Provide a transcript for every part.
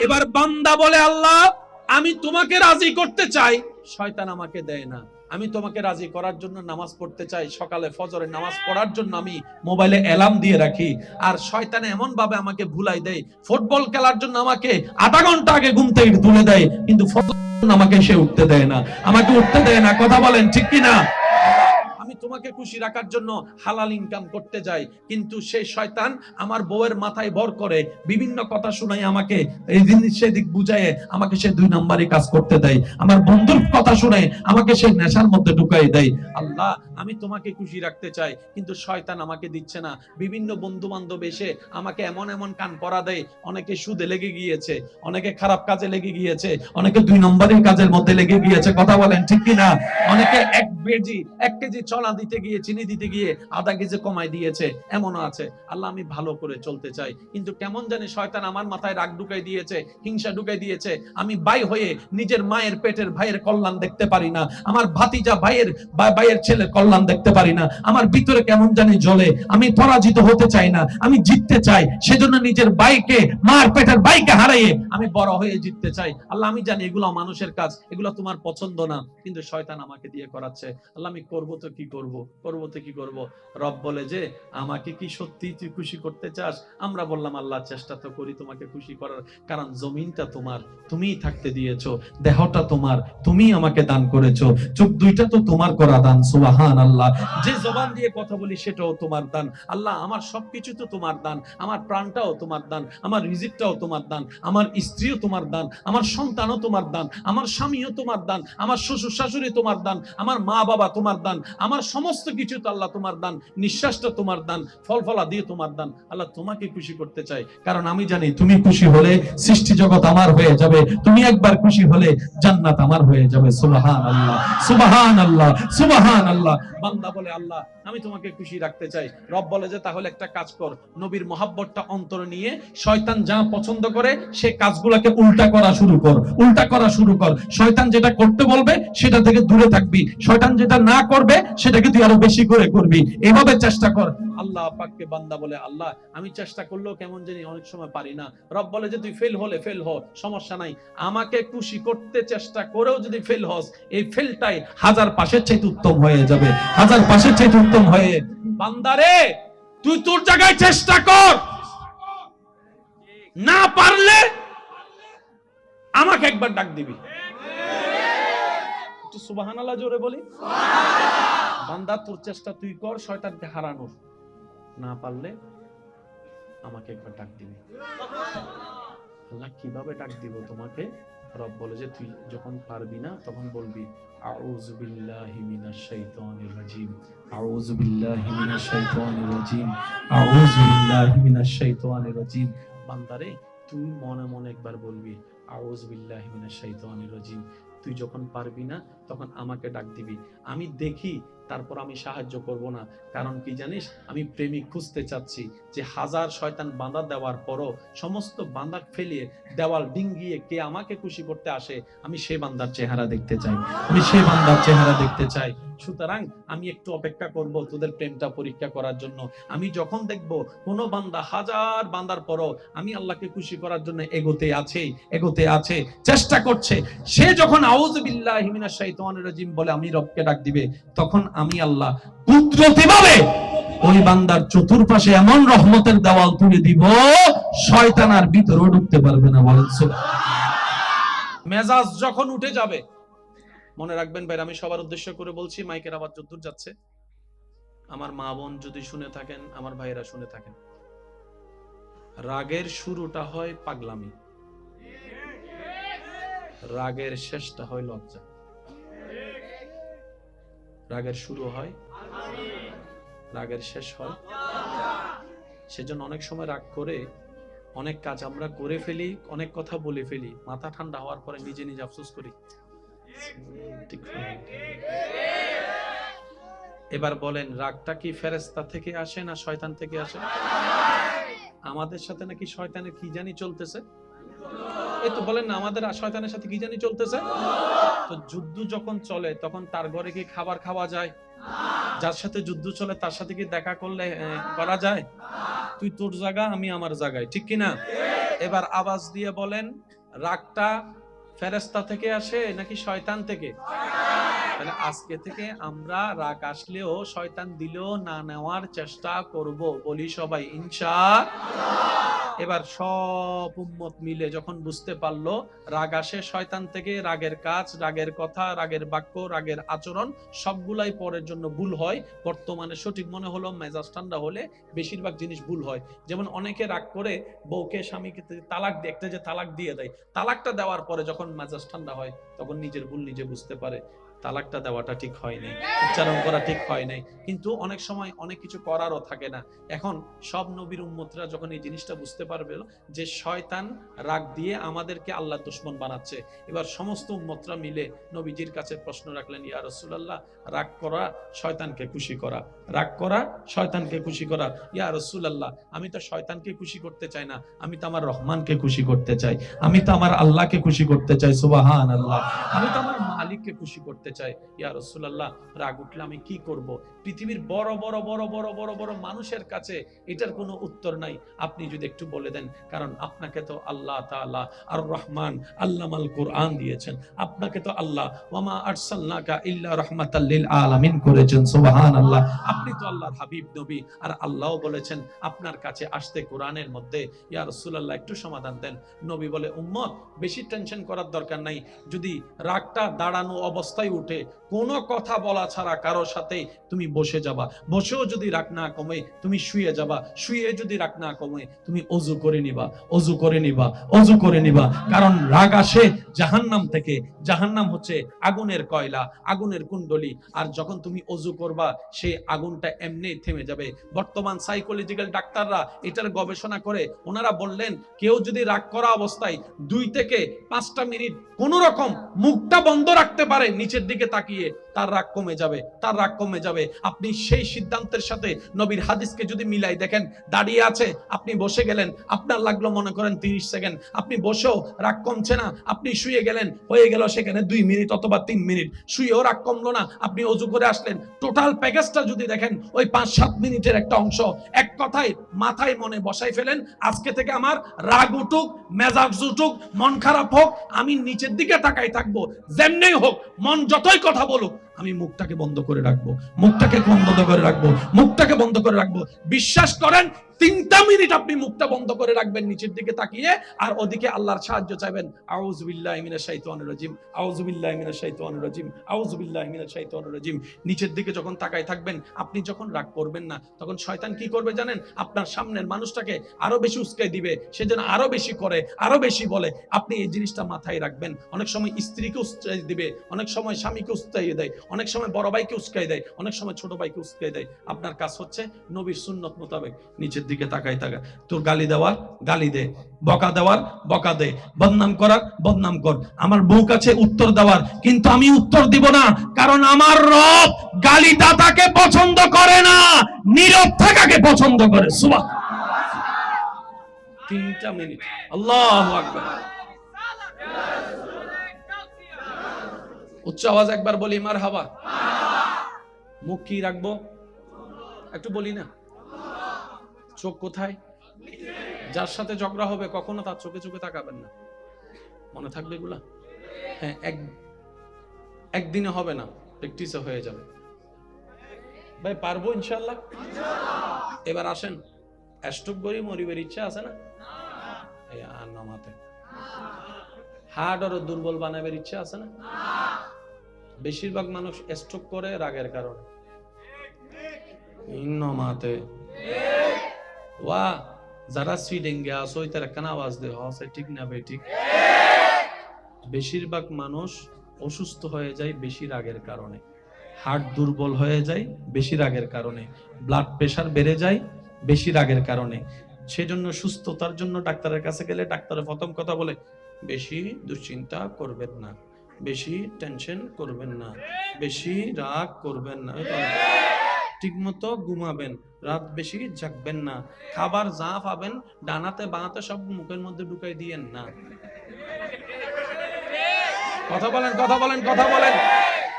এবার বান্দা বলে, আল্লাহ আমি তোমাকে রাজি করতে চাই, শয়তান আমাকে দেয় না। আমি তোমাকে রাজি করার জন্য নামাজ পড়তে চাই, সকালে ফজরের নামাজ পড়ার জন্য আমি মোবাইলে অ্যালার্ম দিয়ে রাখি, আর শয়তান এমন ভাবে আমাকে ভুলাই দেয়, ফুটবল খেলার জন্য আমাকে আধা ঘন্টা আগে ঘুম থেকে তুলে দেয়, কিন্তু আমাকে সে উঠতে দেয় না, আমাকে উঠতে দেয় না। কথা বলেন ঠিক কিনা? আমি তোমাকে খুশি রাখার জন্য হালাল ইনকাম করতে যাই, কিন্তু সেই শয়তান আমার বউয়ের মাথায় ভর করে বিভিন্ন কথা শুনাই, আমাকে এই জিনিস সেদিক বুঝায় আমাকে সে 2 নম্বরই কাজ করতে দেয়, আমার বন্ধুর কথা শুনে আমাকে সে নেশার মধ্যে ঢুকাই দেয়। আল্লাহ আমি তোমাকে খুশি রাখতে চাই, কিন্তু শয়তান আমাকে দিচ্ছে না। বিভিন্ন বন্ধু বান্ধব এসে আমাকে এমন এমন কান পরা দেয়, অনেকে সুদে লেগে গিয়েছে, অনেকে খারাপ কাজে লেগে গিয়েছে, অনেকে 2 নম্বরের কাজের মধ্যে লেগে গিয়েছে। কথা বলেন ঠিক কিনা? অনেকে 1 কেজি চলা দিতে গিয়ে, চিনি দিতে গিয়ে আধা কেজি কমাই দিয়েছে, এমনও আছে। আল্লাহ আমি ভালো করে চলতে চাই, কিন্তু কেমন জানি শয়তান আমার মাথায় রাগ ঢুকাই দিয়েছে, হিংসা ঢুকাই দিয়েছে। আমি ভাই হয়ে নিজের মায়ের পেটের ভাইয়ের কল্যাণ দেখতে পারি না, আমার ভাতিজা ভাইয়ের ছেলের কল্যাণ দেখতে পারি না, আমার ভিতরে কেমন জানি জ্বলে। আমি পরাজিত হতে চাই না, আমি জিততে চাই। সেজন্য নিজের ভাইকে, মার পেটের ভাইকে হারাইয়ে আমি বড় হয়ে জিততে চাই। আল্লাহ আমি জানি এগুলো মানুষের কাজ, এগুলো তোমার পছন্দ না, কিন্তু শয়তান আমাকে দিয়ে করাচ্ছে। আল্লাহ আমি করবো তো কি করব, করবো তো কি করব। রব বলে যে আমাকে কি সত্যি তুই খুশি করতে চাস? আমরা বললাম আল্লাহ চেষ্টা তো করি তোমাকে খুশি করার, কারণ জমিনটা তোমার, তুমিই থাকতে দিয়েছো, দেহটা তোমার, তুমি আমাকে দান করেছো, চোখ দুইটা তো তোমার করা দান। সুবহানাল্লাহ। যে জবান দিয়ে কথা বলি সেটাও তোমার দান। আল্লাহ আমার সবকিছু তো তোমার দান, আমার প্রাণটাও তোমার দান, আমার রিজিকটাও তোমার দান, আমার স্ত্রীও তোমার দান, আমার সন্তানও তোমার দান, আমার স্বামীও তোমার দান, আমার শ্বশুর শাশুড়ি তোমার দান, আমার মা বাবা তোমার দান, আমার সমস্ত কিছু তো আল্লাহ তোমার দান, নিঃশ্বাসটা তোমার দান, ফল ফলা দিয়ে তোমার দান। আল্লাহ তোমাকে খুশি করতে চাই, কারণ আমি জানি তুমি খুশি হলে সৃষ্টি জগৎ আমার হয়ে যাবে, তুমি একবার খুশি হলে জান্নাত আমার হয়ে যাবে। সুবহানাল্লাহ, সুবহানাল্লাহ, সুবহানাল্লাহ। বান্দা বলে আল্লাহ আমি তোমাকে খুশি রাখতে চাই। রব বলে যে তাহলে একটা কাজ কর, নবীর মহাব্বতটা অন্তরে নিয়ে শয়তান যা পছন্দ করে সে কাজগুলোকে উল্টা করা শুরু কর, উল্টা করা শুরু কর। শয়তান যেটা করতে বলবে সেটা থেকে দূরে থাকবি, শয়তান যেটা না করবে সেটাকে তুই আরো বেশি করে করবি, এভাবে চেষ্টা কর। আল্লাহ পাককে বান্দা বলে আল্লাহ আমি চেষ্টা করলেও কেমন জানি অনেক সময় পারি না। রব বলে যে তুই ফেল হলে ফেল হ, সমস্যা নাই, আমাকে খুশি করতে চেষ্টা করেও যদি ফেল হস, এই ফেলটাই 1000 পাশের চাইতে উত্তম হয়ে যাবে, 1000 পাশের চাইতে উত্তম হয়ে। বান্দারে তুই তোর জায়গায় চেষ্টা কর, না পারলে আমাকে একবার ডাক দিবি। একটু সুবহানাল্লাহ জোরে বলি। বান্দা তোর চেষ্টা তুই কর শয়তানকে হারানোর, না পারলে আমাকে একবার ডাক দিবি। আল্লাহ কিভাবে ডাক দিব তোমাকে? রব বলে যে তুই যখন পারবি না তখন বলবি আউযু বিল্লাহি মিনাশ শাইতানির রাজিম, আউযু বিল্লাহি মিনাশ শাইতানির রাজিম, আউযু বিল্লাহি মিনাশ শাইতানির রাজিম। বান্দারে তুই মনে মনে একবার বলবি আউযু বিল্লাহি মিনাশ শাইতানির রাজিম। তুই যখন পারবি না তখন আমাকে ডাক দিবি, আমি দেখি, তারপর আমি সাহায্য করব না। কারণ কি জানিস, আমি প্রেমিক খুঁজতে চাচ্ছি যে 1000 শয়তান বাঁধা দেওয়ার পরও সমস্ত বাঁধা ফেলিয়ে দেওয়াল ডিঙ্গিয়ে কে আমাকে খুশি করতে আসে, আমি সেই বান্দার চেহারা দেখতে চাই, আমি সেই বান্দার চেহারা দেখতে চাই। সুতরাং আমি একটু অপেক্ষা করব তোদের প্রেমটা পরীক্ষা করার জন্য। আমি যখন দেখব কোন বান্দা 1000 বান্দার পরও আমি আল্লাহকে খুশি করার জন্য এগোতে আছে, চেষ্টা করছে, সে যখন আউযু বিল্লাহি মিনাশ শাইতানির রাজিম বলে আমি রবকে ডাক দিবে, তখন আমি আল্লাহ কুদরতিভাবে ওই বান্দার চতুর্পাশে এমন রহমতের দেওয়াল তুলে দিব শয়তান আর ভিতরে ঢুকতে পারবে না। বলেন সুবহানাল্লাহ। মেজাজ যখন উঠে যাবে, মনে রাখবেন ভাই, আমি সবার উদ্দেশ্য করে বলছি, মাইকের আওয়াজ যতদূর যাচ্ছে, আমার মা বোন যদি শুনে থাকেন, আমার ভাইয়েরা শুনে থাকেন, রাগের শুরুটা হয় পাগলামি, রাগের শেষটা হয় লজ্জা। রাগের শুরু হয়, রাগের শেষ হয়। সেজন্য অনেক সময় রাগ করে অনেক কাজ আমরা করে ফেলি, অনেক কথা বলে ফেলি, মাথা ঠান্ডা হওয়ার পরে নিজে নিজে আফসোস করি। এবার বলেন রাগটা কি ফেরেশতা থেকে আসে না শয়তান থেকে আসে? আমাদের সাথে নাকি শয়তানের কি জানি চলতেছে, এই তো বলেন না, আমাদের শয়তানের সাথে কি জানি চলতেছে। তো যুদ্ধ যখন চলে তখন তার ঘরে কি খাবার খাওয়া যায়? যার সাথে যুদ্ধ চলে তার সাথে কি দেখা করলে করা যায়? তুই তোর জায়গা, আমি আমার জায়গায়, ঠিক কিনা? এবার আওয়াজ দিয়ে বলেন, রাগটা ফেরেশতা থেকে আসে নাকি শয়তান থেকে? তাহলে আজকে থেকে আমরা রাগ আসলেও শয়তান দিলেও না নেওয়ার চেষ্টা করব, বলি সবাই ইনশাআল্লাহ। এবার সব উম্মত মিলে যখন বুঝতে পারলো রাগ আসে শয়তান থেকে, রাগের কাজ, রাগের কথা, রাগের বাক্য, রাগের আচরণ সবগুলাই পরের জন্য ভুল হয়। বর্তমানে সঠিক মনে হলো মেজাজ ঠান্ডা হলে বেশিরভাগ জিনিস ভুল হয়। যেমন অনেকে রাগ করে বউকে স্বামীকে তালাক দিয়ে, একটা যে তালাক দিয়ে দেয়, তালাকটা দেওয়ার পরে যখন মেজাজ ঠান্ডা হয় তখন নিজের ভুল নিজে বুঝতে পারে, তালাকটা দেওয়াটা ঠিক হয় নাই, উচ্চারণ করা ঠিক হয় নাই। কিন্তু অনেক সময় অনেক কিছু করারও থাকে না। এখন সব নবীর উম্মতরা যখন এই জিনিসটা বুঝতে পারবে যে শয়তান রাগ দিয়ে আমাদেরকে আল্লাহ দুশমন বানাচ্ছে, এবার সমস্ত উম্মতরা মিলে নবীজির কাছে প্রশ্ন রাখলেন, ইয়া রাসূলুল্লাহ, রাগ করা শয়তানকে খুশি করা, রাগ করা শয়তানকে খুশি করা। ইয়া রাসূলুল্লাহ, আমি তো শয়তানকে খুশি করতে চাই না, আমি তো আমার রহমানকে খুশি করতে চাই, আমি তো আমার আল্লাহকে খুশি করতে চাই, সুবহানাল্লাহ, আমি তো আমার মালিককে খুশি করতে চাই। ইয়া রাসূলুল্লাহ, রাগ উঠলে আমি কি করব? পৃথিবীর বড় বড় বড় বড় বড় বড় মানুষের কাছে এটার কোনো উত্তর নাই, আপনি যদি একটু বলে দেন। কারণ আপনাকে তো আল্লাহ তাআলা আর রহমান আল্লামাল কোরআন দিয়েছেন, আপনাকে তো আল্লাহ ওয়ামা আরসালনাকা ইল্লা রাহমাতাল লিল আলামিন করেছেন, সুবহানাল্লাহ। আপনি তো আল্লাহর হাবিব নবী, আর আল্লাহও বলেছেন আপনার কাছে আসতে কোরআনের মধ্যে। ইয়া রাসূলুল্লাহ, একটু সমাধান দেন। নবী বলে, উম্মত বেশি টেনশন করার দরকার নাই, যদি রাগটা দাঁড়ানো অবস্থায় উঠে কোনো কথা বলা ছাড়া কারো সাথে তুমি বসে যাবা, বসেও যদি রাগ না কমে তুমি শুয়ে যাবা, শুয়ে যদি রাগ না কমে তুমি ওযু করে নিবা, ওযু করে নিবা, ওযু করে নিবা। কারণ রাগ আসে জাহান্নাম থেকে, জাহান্নাম হচ্ছে আগুনের কয়লা, আগুনের কুণ্ডলী, আর যখন তুমি ওযু করবা সেই আগুনটা এমনি থেমে যাবে। বর্তমান সাইকোলজিক্যাল ডাক্তাররা এটার গবেষণা করে ওনারা বললেন, কেউ যদি রাগ করা অবস্থায় 2 থেকে 5টা মিনিট কোন রকম মুখটা বন্ধ রাখতে পারে নিচের দিকে তাকিয়ে, তার রাগ কমে যাবে, তার রাগ কমে যাবে। আপনি সেই সিদ্ধান্তের সাথে নবীর হাদিসকে যদি মিলাই দেখেন, দাঁড়িয়ে আছে আপনি বসে গেলেন, আপনার লাগলো মনে করেন 30 সেকেন্ড, আপনি বসেও রাগ কমছে না, আপনি শুয়ে গেলেন, হয়ে গেল সেখানে 2 মিনিট অথবা 3 মিনিট, শুয়েও রাগ কমলো না, আপনি ওযু করে আসলেন, টোটাল প্যাকেজটা যদি দেখেন ওই 5-7 মিনিটের একটা অংশ। এক কথায় মাথায় মনে বসাই ফেলেন, আজকে থেকে আমার রাগ উঠুক, মেজাজ উঠুক, মন খারাপ হোক, আমি নিচের দিকে তাকাই থাকবো, যেমনি হোক, মন যতই কথা বলুক, আমি মুখটাকে বন্ধ করে রাখবো, মুখটাকে বন্ধ করে রাখবো, মুখটাকে বন্ধ করে রাখবো। বিশ্বাস করেন 3টা মিনিট আপনি মুখটা বন্ধ করে রাখবেন নিচের দিকে তাকিয়ে, আর ওদিকে আল্লাহর সাহায্য চাইবেন। আউযু বিল্লাহি মিনাশ শাইতানির রাজিম, আউযু বিল্লাহি মিনাশ শাইতানির রাজিম, আউযু বিল্লাহি মিনাশ শাইতানির রাজিম। নিচের দিকে যখন তাকাই থাকবেন, আপনি যখন রাগ করবেন না, তখন শয়তান কি করবে জানেন? আপনার সামনের মানুষটাকে আরো বেশি উস্কাই দিবে, সে যেন আরো বেশি করে, আরো বেশি বলে। আপনি এই জিনিসটা মাথায় রাখবেন। অনেক সময় স্ত্রীকে উস্কাই দিবে, অনেক সময় স্বামীকে উস্কাই দেয়, অনেক সময় বড় ভাইকে উস্কাই দেয়, অনেক সময় ছোট ভাইকে উস্কাই দেয়। আপনার কাজ হচ্ছে নবীর সুন্নত মোতাবেক নিচের দিকে তাকাই থাকা। তোর গালি দেওয়ার গালি দে, বকা দেওয়ার বকা দে, বদনাম করার বদনাম কর। আমার বউ কাছে উত্তর দেওয়ার, কিন্তু আমি উত্তর দিব না, কারণ আমার রব গালি দাতাকে পছন্দ করে না, নীরব থাকাকে পছন্দ করে। সুবহানাল্লাহ। 3টা মিনিট। আল্লাহু আকবার। উচ্চ আওয়াজ একবার বলি মারহাবা। মুখ কি রাখবো একটু বলি না? চোখ কোথায়? যার সাথে ঝগড়া হবে কখনো তার চোখে চোখে তাকাবেন না, মনে থাকবে এগুলা? হ্যাঁ, একদিনে হবে না, প্র্যাকটিসে হয়ে যাবে। ভাই পারবো ইনশাআল্লাহ। এবার আসেন, স্ট্রোক করি মরিবের ইচ্ছা আছে না? এই নামাতে হার্ট আর দুর্বল বানাবের ইচ্ছা আছে না? বেশিরভাগ মানুষ স্ট্রোক করে রাগের কারণে। নামাতে ওয়া যারা সুইডেন গে আসো তার কেন আওয়াজ দে হসে, ঠিক না বে? ঠিক। বেশিরভাগ মানুষ অসুস্থ হয়ে যায় বেশি রাগের কারণে, হার্ট দুর্বল হয়ে যায় বেশি রাগের কারণে, ব্লাড প্রেশার বেড়ে যায় বেশি রাগের কারণে। সেজন্য সুস্থতার জন্য ডাক্তারের কাছে গেলে ডাক্তারের প্রথম কথা বলে, বেশি দুশ্চিন্তা করবেন না, বেশি টেনশন করবেন না, বেশি রাগ করবেন না, ঠিক মতো ঘুমাবেন, রাত বেশি জাগবেন না, খাবার যা পাবেন ডানাতে বানাতে সব মুখের মধ্যে ঢুকাই দিয়েন না। কথা বলেন, কথা বলেন, কথা বলেন।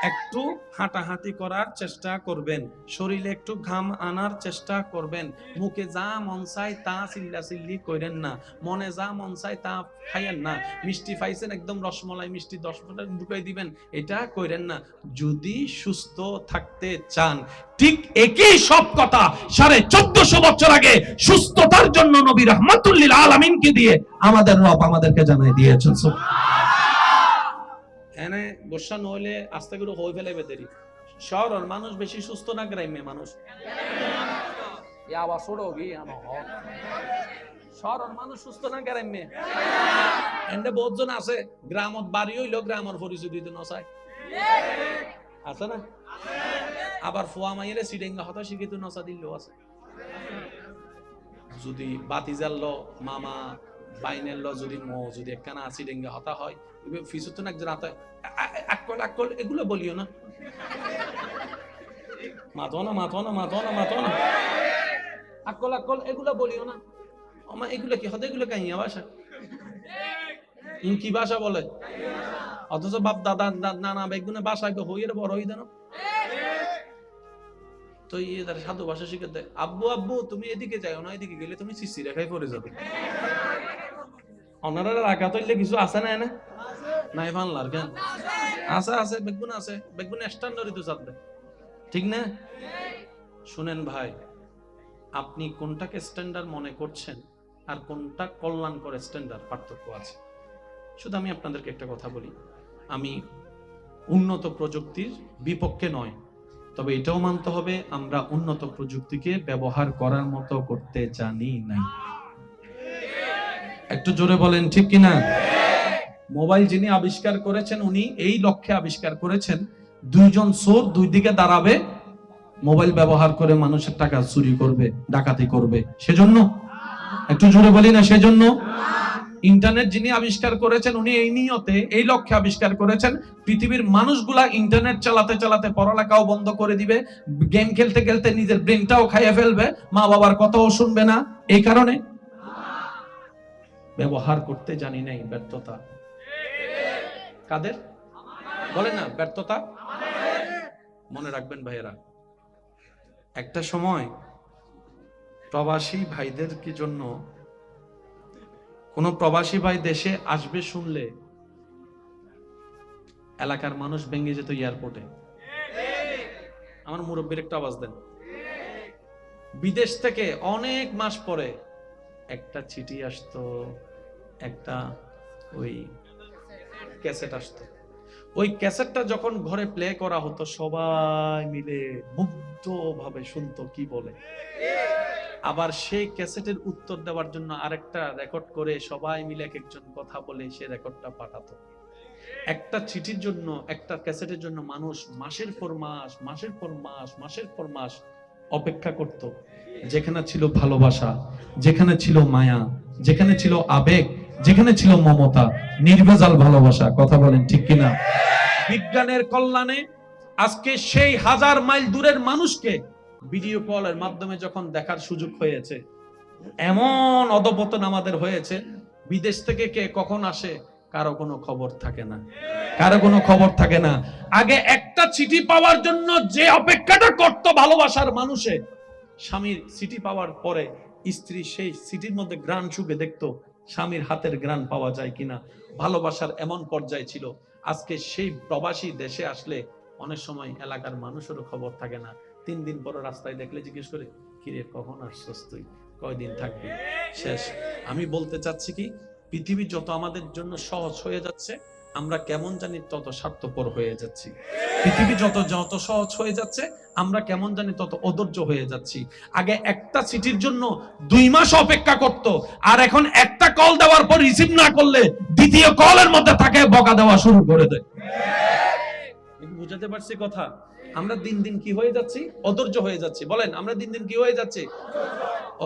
একটু হাঁটাহাঁটি করার চেষ্টা করবেন, শরীরে একটু ঘাম আনার চেষ্টা করবেন, মুখে যা মন চায় তা চিল্লাচিল্লি করেন না, মনে যা মন চায় তা খাইয়েন না, মিষ্টি পাইছেন একদম রসমলাই মিষ্টি 10 ঢুকাই দিবেন, এটা করেন না। যদি সুস্থ থাকতে চান, ঠিক একই সব কথা 1450 বছর আগে সুস্থতার জন্য নবী রাহমাতুল লিল আলামিনকে দিয়ে আমাদের রব আমাদেরকে জানাই দিয়েছেন। এনে বর্ষা নইলে আস্তে করে হয়ে ফেলে বেদেরি। শহরের মানুষ বেশি সুস্থ না গ্রাম্যে মানুষ? শহরের মানুষ সুস্থ না গ্রাম্যে? এন্ডে বহুত জন আছে গ্রামত বাড়ি হইলো গ্রামের পরিচয় দিতে নসায়, আছে না? আবার ফুয়া মাইরে সিডেঙ্গা হতা শিখিত নসা দিলেও আছে। যদি বাতি জ্বাললো মামা বাইনেরলো যদি যদি একখানা সিডেঙ্গা হতা হয় ফিসুতন একজন আতায় আকল এগুলো বলিও না, মাতো না আকল এগুলো বলিও না। আমার এগুলো কি হতে, এগুলো কাহিয়া ভাষা, কি ভাষা বলে? অথচ বাপ দাদা নানা বেগুনে বাসায় হইয়ের বড় হই দেন তো সাধু ভাষা শিখে দেয়। আব্বু তুমি এদিকে যাও না, এদিকে গেলে তুমি সিসি রেখায় পড়ে যাবে। ওনারা রাখা তৈলে কিছু আছে না? নাই ফানলার কেন আছে বেগুন আছে, বেগুন স্ট্যান্ডার্ডই তো চাপবে, ঠিক না? শুনেন ভাই, আপনি কোনটাকে স্ট্যান্ডার্ড মনে করছেন আর কোনটা কল্যাণকর স্ট্যান্ডার্ড, পার্থক্য আছে। শুধু আমি আপনাদেরকে একটা কথা বলি, আমি উন্নত প্রযুক্তির বিপক্ষে নয়, তবে এটাও মানতে হবে আমরা উন্নত প্রযুক্তিকে ব্যবহার করার মতো করতে জানি নাই। একটু জোরে বলেন ঠিক কিনা? মোবাইল যিনি আবিষ্কার করেছেন উনি এই লক্ষ্যে আবিষ্কার করেছেন, দুইজন চোর দুই দিকে দাঁড়াবে, মোবাইল ব্যবহার করে মানুষের টাকা চুরি করবে, ডাকাতি করবে, সেজন্য? একটু জোরে বলি না সেজন্য? ইন্টারনেট যিনি আবিষ্কার করেছেন উনি এই নিয়তে এই লক্ষ্যে আবিষ্কার করেছেন, পৃথিবীর মানুষগুলা ইন্টারনেট চালাতে চালাতে পড়ালেখাও বন্ধ করে দিবে, গেম খেলতে খেলতে নিজের ব্রেনটাও খাইয়ে ফেলবে, মা বাবার কথাও শুনবে না। এই কারণে ব্যবহার করতে জানি নাই, ব্যর্থতা কাদের? বলে না ব্যর্থতা? মনে রাখবেন ভাইয়েরা, একটা সময় প্রবাসী ভাইদের কি জন্য কোন প্রবাসী ভাই দেশে আসবে শুনলে এলাকার মানুষ ভেঙে যেত এয়ারপোর্টে। আমার মুরব্বীর একটা আওয়াজ দেন। বিদেশ থেকে অনেক মাস পরে একটা চিঠি আসতো, একটা ওই ক্যাসেট আসতো, ওই ক্যাসেটটা যখন ঘরে প্লে করা হতো সবাই মিলে মুগ্ধ ভাবে শুনতো কি বলে, আবার সেই ক্যাসেটের উত্তর দেওয়ার জন্য আরেকটা রেকর্ড করে সবাই মিলে এক একজন কথা বলে সে রেকর্ডটা পাঠাতো। একটা চিঠির জন্য, একটা ক্যাসেটের জন্য মানুষ মাসের পর মাস অপেক্ষা করত। যেখানে ছিল ভালোবাসা, যেখানে ছিল মায়া, যেখানে ছিল আবেগ, যেখানে ছিল মমতা, নির্ভেজাল ভালোবাসা। কথা বলেন ঠিক কিনা? বিজ্ঞানের কল্যাণে আজকে সেই 1000 মাইল দূরের মানুষকে ভিডিও কলের মাধ্যমে যখন দেখার সুযোগ হয়েছে, এমন অধপতন আমাদের হয়েছে, বিদেশ থেকে কে কখন আসে কারো কোনো খবর থাকে না। আগে একটা চিঠি পাওয়ার জন্য যে অপেক্ষাটা করত ভালোবাসার মানুষে, স্বামীর চিঠি পাওয়ার পরে স্ত্রী সেই চিঠির মধ্যে ঘ্রাণ শুকে দেখতো স্বামীর হাতের ঘ্রাণ পাওয়া যায় কিনা। ভালোবাসার এমন পর্যায়ে ছিল। আজকে সেই প্রবাসী দেশে আসলে অনেক সময় এলাকার মানুষেরও খবর থাকে না। 3 দিন পর রাস্তায় দেখলে জিজ্ঞেস করে, কিরে কখন আসছস তুই, কয়দিন থাকবি, শেষ। আমি বলতে চাচ্ছি কি, পৃথিবী যত আমাদের জন্য সহজ হয়ে যাচ্ছে, আমরা কেমন জানি তত স্বার্থপর হয়ে যাচ্ছি। পৃথিবী যত সহজ হয়ে যাচ্ছে, আমরা কেমন জানি তত অধৈর্য হয়ে যাচ্ছি। আগে একটা চিঠির জন্য 2 মাস অপেক্ষা করত, আর এখন একটা কল দেওয়ার পর রিসিভ না করলে দ্বিতীয় কলের মধ্যে তাকে বকা দেওয়া শুরু করে দেয়। বুঝাতে পারছি কথা? আমরা দিন দিন কি হয়ে যাচ্ছি? অধৈর্য হয়ে যাচ্ছি। বলেন, আমরা দিন দিন কি হয়ে যাচ্ছি?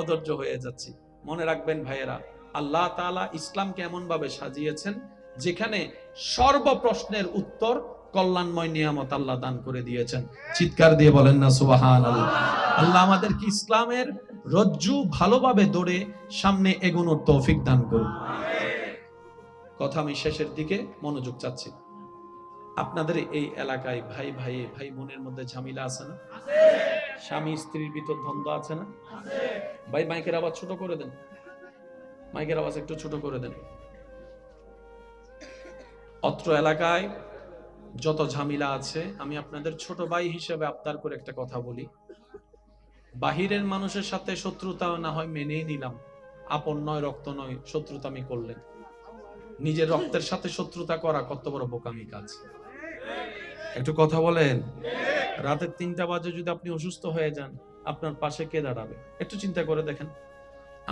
অধৈর্য হয়ে যাচ্ছি। মনে রাখবেন ভাইয়েরা, আল্লাহ তাআলা ইসলামকে এমন ভাবে সাজিয়েছেন যেখানে সর্ব প্রশ্নের উত্তর কল্যাণময় নিয়ামত আল্লাহ দান করে দিয়েছেন। চিৎকার দিয়ে বলেন না সুবহানাল্লাহ। আল্লাহ আমাদেরকে ইসলামের রজ্জু ভালোভাবে ধরে সামনে এগোনোর তৌফিক দান করুন। কথা আমি শেষের দিকে মনোযোগ চাচ্ছি। আপনাদের এই এলাকায় ভাই ভাই ভাই বোনের মধ্যে ঝামেলা আছে না? স্বামী স্ত্রীর ভিতর দ্বন্দ্ব আছে না? ভাই মাইকের আওয়াজ ছোট করে দেন, মাইকের আওয়াজ একটু ছোট করে দেন। অত্র এলাকায় যত ঝামেলা আছে, আমি আপনাদের ছোট ভাই হিসেবে আবদার করে একটা কথা বলি, বাহিরের মানুষের সাথে শত্রুতা না হয় মেনেই নিলাম, আপন নয় রক্ত নয় শত্রুতা আমি করলেন, নিজের রক্তের সাথে শত্রুতা করা কত বড় বোকামি কাজ। একটু কথা বলেন। রাতের 3টা বাজে যদি আপনি অসুস্থ হয়ে যান, আপনার পাশে কে দাঁড়াবে? একটু চিন্তা করে দেখেন।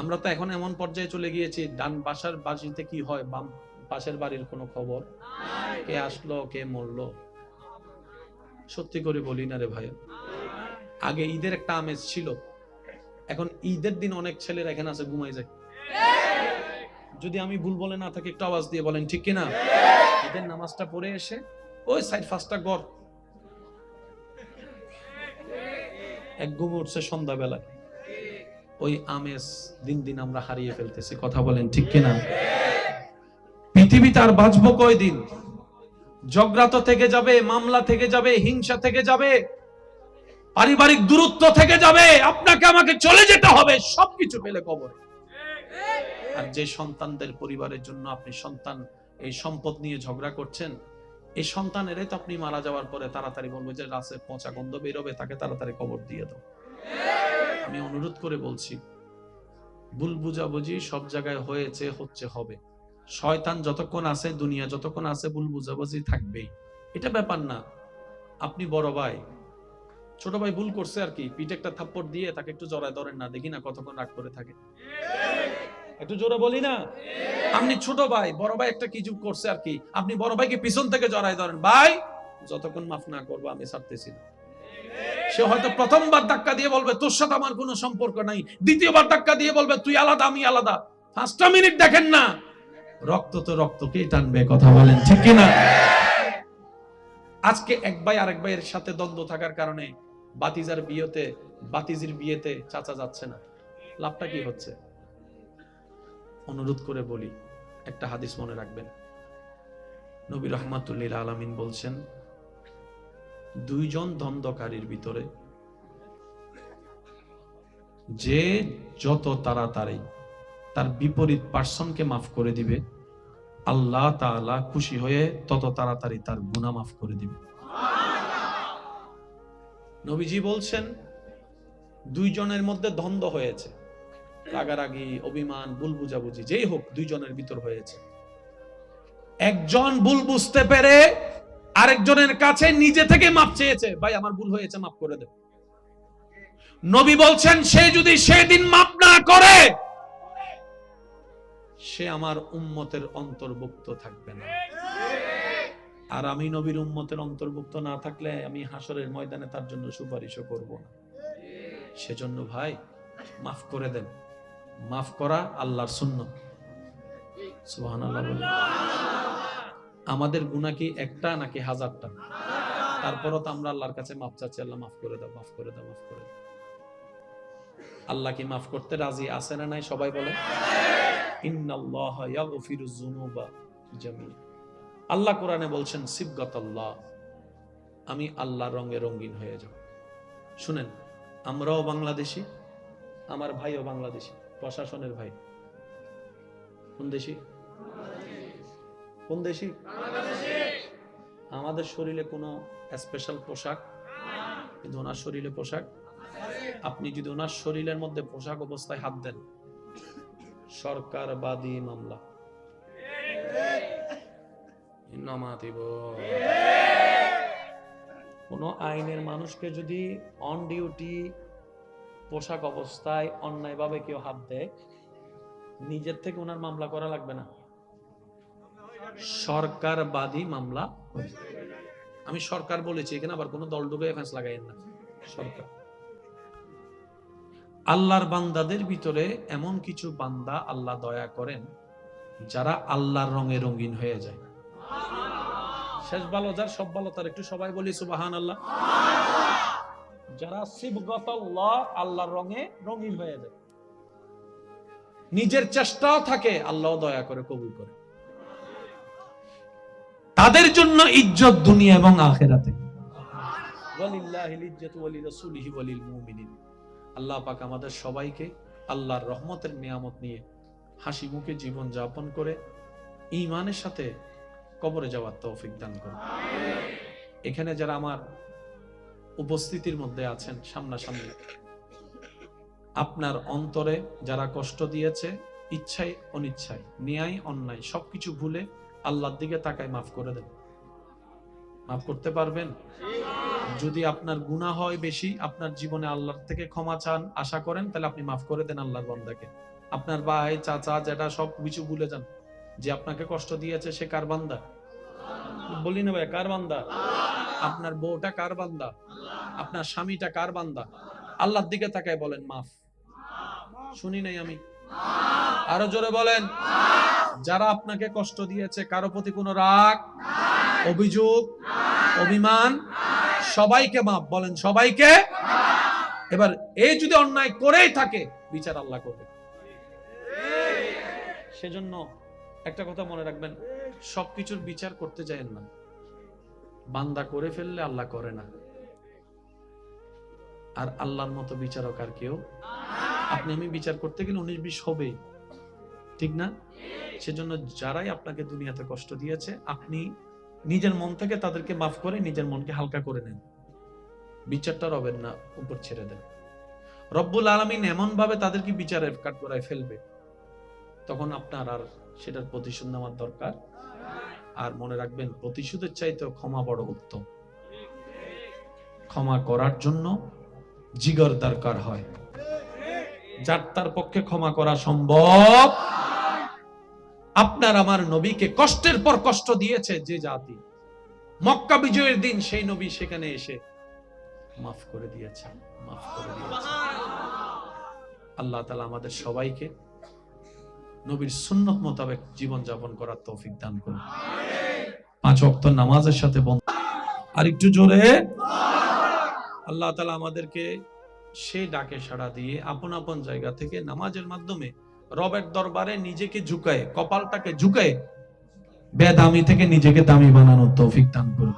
আমরা তো এখন এমন পর্যায়ে চলে গিয়েছি, ডান পাশের বাড়িতে কি হয়, বাম পাশের বাড়ির কোনো খবর, কে আসলো কে মরলো, সত্যি করে বলি না রে ভাই। আগে ঈদের একটা আমেজ ছিল, এখন ঈদের দিন অনেক ছেলেরা এখানে আছে ঘুমাই যায়। যদি আমি ভুল বলে না থাকি একটু আওয়াজ দিয়ে বলেন ঠিক কিনা। ঈদের নামাজটা পড়ে এসে ওই সাইড ফার্স্টটা গড় এক ঘুম উঠছে সন্ধ্যাবেলায়। ওই আমেজ দিন দিন আমরা হারিয়ে ফেলতেছি, কথা বলেন ঠিক কিনা। পৃথিবীতে আর বাঁচবো কয়দিন? ঝগড়া তো থেকে যাবে, মামলা থেকে যাবে, হিংসা থেকে যাবে, পারিবারিক দূরত্ব থেকে যাবে, আপনাকে আমাকে চলে যেতে হবে, সবকিছু পেলে কবরে। আর যে সন্তানদের পরিবারের জন্য আপনি সন্তান এই সম্পদ নিয়ে ঝগড়া করছেন, এই সন্তানেরাই তো আপনি মারা যাওয়ার পরে তাড়াতাড়ি বলবে যে রাসে পচা গন্ধ বেরোবে, তাকে তাড়াতাড়ি কবর দিয়ে দাও। আমি অনুরোধ করে বলছি, ভুল বুঝাবুঝি সব জায়গায় হয়েছে, হচ্ছে, হবে। শয়তান যতক্ষণ আছে, দুনিয়া যতক্ষণ আছে, ভুল বুঝাবুঝি থাকবেই, এটা ব্যাপার না। আপনি বড় ভাই, ছোট ভাই ভুল করছে আর কি, পিঠে একটা থাপ্পড় দিয়ে তাকে একটু জড়ায় ধরেন না, দেখি না কতক্ষণ রাগ করে থাকে। একটু জোরে বলি না। আপনি ছোট ভাই, বড় ভাই একটা কিছু করছে আর কি, আপনি বড় ভাইকে পিছন থেকে জড়ায় ধরেন, ভাই যতক্ষণ মাফ না করবো আমি ছাড়তেছি না। সে হয়তো প্রথমবার ধাক্কা দিয়ে বলবে তোর সাথে আমার কোনো সম্পর্ক নাই, দ্বিতীয়বার ধাক্কা দিয়ে বলবে তুই আলাদা আমি আলাদা, 5টা মিনিট দেখেন না, রক্ত তো রক্তকেই টানবে, কথা বলেন ঠিক কিনা। আজকে এক ভাই আরেক ভাইয়ের সাথে দ্বন্দ্ব থাকার কারণে বাতিজির বিয়েতে চাচা যাচ্ছে না, লাভটা কি হচ্ছে? অনুরোধ করে বলি, একটা হাদিস মনে রাখবেন। নবী রাহমাতুল্লিল আলামিন বলছেন, 2 জন দ্বন্দ্বকারীর ভিতরে যে যত তাড়াতাড়ি তার বিপরীত পার্সনকে মাফ করে দিবে, আল্লাহ তাআলা খুশি হয়ে তত তাড়াতাড়ি তার গুনাহ মাফ করে দিবে। নবীজি বলছেন, 2 জনের মধ্যে দ্বন্দ্ব হয়েছে, রাগারাগি, অভিমান, ভুল বুঝাবুঝি যেই হোক, 2 জনের ভিতর হয়েছে। একজন ভুল বুঝতে পেরে আরেকজনের কাছে নিজে থেকে মাপ চেয়েছে, ভাই আমার ভুল হয়েছে মাফ করে দেব। নবী বলছেন, সে যদি সেদিন মাপ না করে, সে আমার উম্মতের অন্তর্ভুক্ত থাকবে না। আর আমি নবীর উম্মতের অন্তর্ভুক্ত না থাকলে আমি হাসরের ময়দানে তার জন্য সুপারিশও করব না। সেজন্য ভাই মাফ করে দেন। মাফ করা আল্লাহর সুন্নাত। সুবহানাল্লাহ বলে। আমাদের গুনাহ কি একটা নাকি হাজারটা? তারপরও তো আমরা আল্লাহর কাছে মাফ চাচ্ছি, আল্লাহ মাফ করে দাও, মাফ করে দাও, মাফ করে দাও। আল্লাহ কি মাফ করতে রাজি আছে না নাই? সবাই বলে ইন্নাল্লাহা ইয়াগফিরুয যুনুবা জামিআ। আল্লাহ কোরআনে বলছেন সিবগাতাল্লাহ, আমি আল্লাহর রঙে রঙিন হয়ে যাব। শুনেন, আমরাও বাংলাদেশি, আমার ভাইও বাংলাদেশি, প্রশাসনের ভাই। কোন দেশি? কোন দেশি? আমাদের শরীরে কোনো স্পেশাল পোশাক, কিন্তু ওনার শরীরে পোশাক। আপনি যদি ওনার শরীরের মধ্যে পোশাক অবস্থায় হাত দেন, সরকারবাদী মামলা। কোন আইনের মানুষকে যদি অন ডিউটি পোশাক অবস্থায় অন্যায়ভাবে কেউ হাত দেয়, নিজের থেকে ওনার মামলা করা লাগবে না, সরকারবাদী মামলা। আমি সরকার বলেছি, এখানে আবার কোন দল ডুবে ফ্যাঁস লাগাইয়েন না। সরকার। আল্লাহর বান্দাদের ভিতরে এমন কিছু বান্দা আল্লাহ দয়া করেন যারা আল্লাহর রঙে রঙিন হয়ে যায়। শেষ ভালো যার, সব ভালো তার, একটু সবাই বলি সুবহানাল্লাহ। যারা সিবগাতাল্লাহ, আল্লাহর রঙে রঙিন হয়ে যায়, নিজের চেষ্টাও থাকে, আল্লাহ দয়া করে কবুল করে। তাদের জন্য ইজ্জত দুনিয়া এবং আখিরাতে। ওয়ালিল্লাহিল ইজ্জাতু ওয়ালিরাসূলিহি ওয়ালিল মুমিনিন। আল্লাহ পাক আমাদের সবাইকে আল্লাহর রহমতের নিয়ামত নিয়ে হাসি মুখে জীবন যাপন করে ঈমানের সাথে কবরে যাওয়ার তৌফিক দান করুন। এখানে যারা আমার উপস্থিতির মধ্যে আছেন সামনাসামনি, আপনার অন্তরে যারা কষ্ট দিয়েছে, ইচ্ছায় অনিচ্ছায়, ন্যায় অন্যায় সবকিছু ভুলে আল্লাহর দিকে তাকায় মাফ করে দেন। মাফ করতে পারবেন? যদি আপনার গুনাহ হয় বেশি, আপনার জীবনে আল্লাহর থেকে ক্ষমা চান, আশা করেন, তাহলে আপনি মাফ করে দেন আল্লাহর বান্দাকে। আপনার ভাই, চাচা, যেটা সব কিছু ভুলে যান। যে আপনাকে কষ্ট দিয়েছে সে কার বান্দা? বলি না ভাই, কার বান্দা? আপনার বউটা কার বান্দা? আপনার স্বামীটা কার বান্দা? আল্লাহর দিকে তাকায় বলেন মাফ। শুনি নাই আমি, আরো জোরে বলেন। যারা আপনাকে কষ্ট দিয়েছে, কারো প্রতি কোনো রাগ, অভিযোগ, অভিমান, সবাইকে মাফ বলেন, সবাইকে। এবার এই যদি অন্যায় করেই থাকে, বিচার আল্লাহ করবে। সেজন্য একটা কথা মনে রাখবেন, সবকিছুর বিচার করতে যায়েন না। বান্দা করে ফেললে আল্লাহ করে না, আর আল্লাহর মতো বিচারক আর কেউ। আপনি আমি বিচার করতে গেলে 19-20 হবে, ঠিক না? সেজন্য যারাই আপনাকে দুনিয়াতে কষ্ট দিয়েছে, আপনি নিজের মন থেকে তাদেরকে মাফ করে নিজের মনকে হালকা করে নেন। বিচারটা রবের না উপর ছেড়ে দেন। রব্বুল আলামিন এমন ভাবে তাদেরকে বিচারের কাঠগড়ায় ফেলবে, তখন আপনার আর সেটার প্রতিশোধ নেওয়ার দরকার। আর মনে রাখবেন, প্রতিশোধের চাইতে ক্ষমা বড় উত্তম। ক্ষমা করার জন্য জিগর দরকার হয়, যার তার পক্ষে ক্ষমা করা সম্ভব। আপনার আমার নবীকে কষ্টের পর কষ্ট দিয়েছে যে জাতি, মক্কা বিজয়ের দিন সেই নবী সেখানে এসে মাফ করে দিয়েছে, মাফ করে দিয়েছে। আল্লাহ তাআলা আমাদের সবাইকে নবীর সুন্নত মোতাবেক জীবন যাপন করার তৌফিক দান করুন। 5 ওয়াক্ত নামাজের সাথে বন্ধ। আর একটু জোরে। আল্লাহ তাআলা আমাদেরকে সেই ডাকে সাড়া দিয়ে আপন আপন জায়গা থেকে নামাজের মাধ্যমে রবের দরবারে নিজেকে ঝুঁকায়, কপালটাকে ঝুঁকায় বেদামি থেকে নিজেকে দামি বানানোর তৌফিক দান করুন।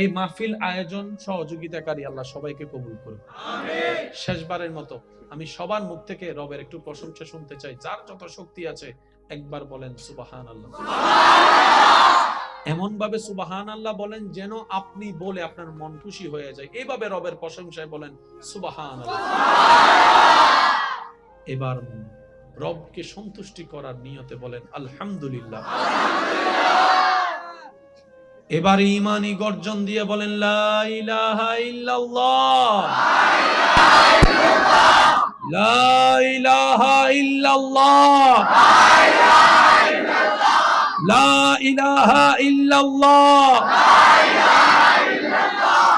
এই মাহফিল আয়োজন সহযোগিতাকারী আল্লাহ সবাইকে কবুল করুন। শেষবারের মতো আমি সবার মুখ থেকে রবের একটু প্রশংসা শুনতে চাই। যার যত শক্তি আছে একবার বলেন সুবহানাল্লাহ। এমন ভাবে সুবহানাল্লাহ বলেন যেন আপনি বলে আপনার মন খুশি হয়ে যায়। এইভাবে রবের প্রশংসায় বলেন সুবহানাল্লাহ। এবার রবকে সন্তুষ্টি করার নিয়তে বলেন আলহামদুলিল্লাহ। এবার ঈমানি গর্জন দিয়ে বলেন লা ইলাহা ইল্লাল্লাহ, লা ইলাহা ইল্লাল্লাহ, লা ইলাহা ইল্লাল্লাহ।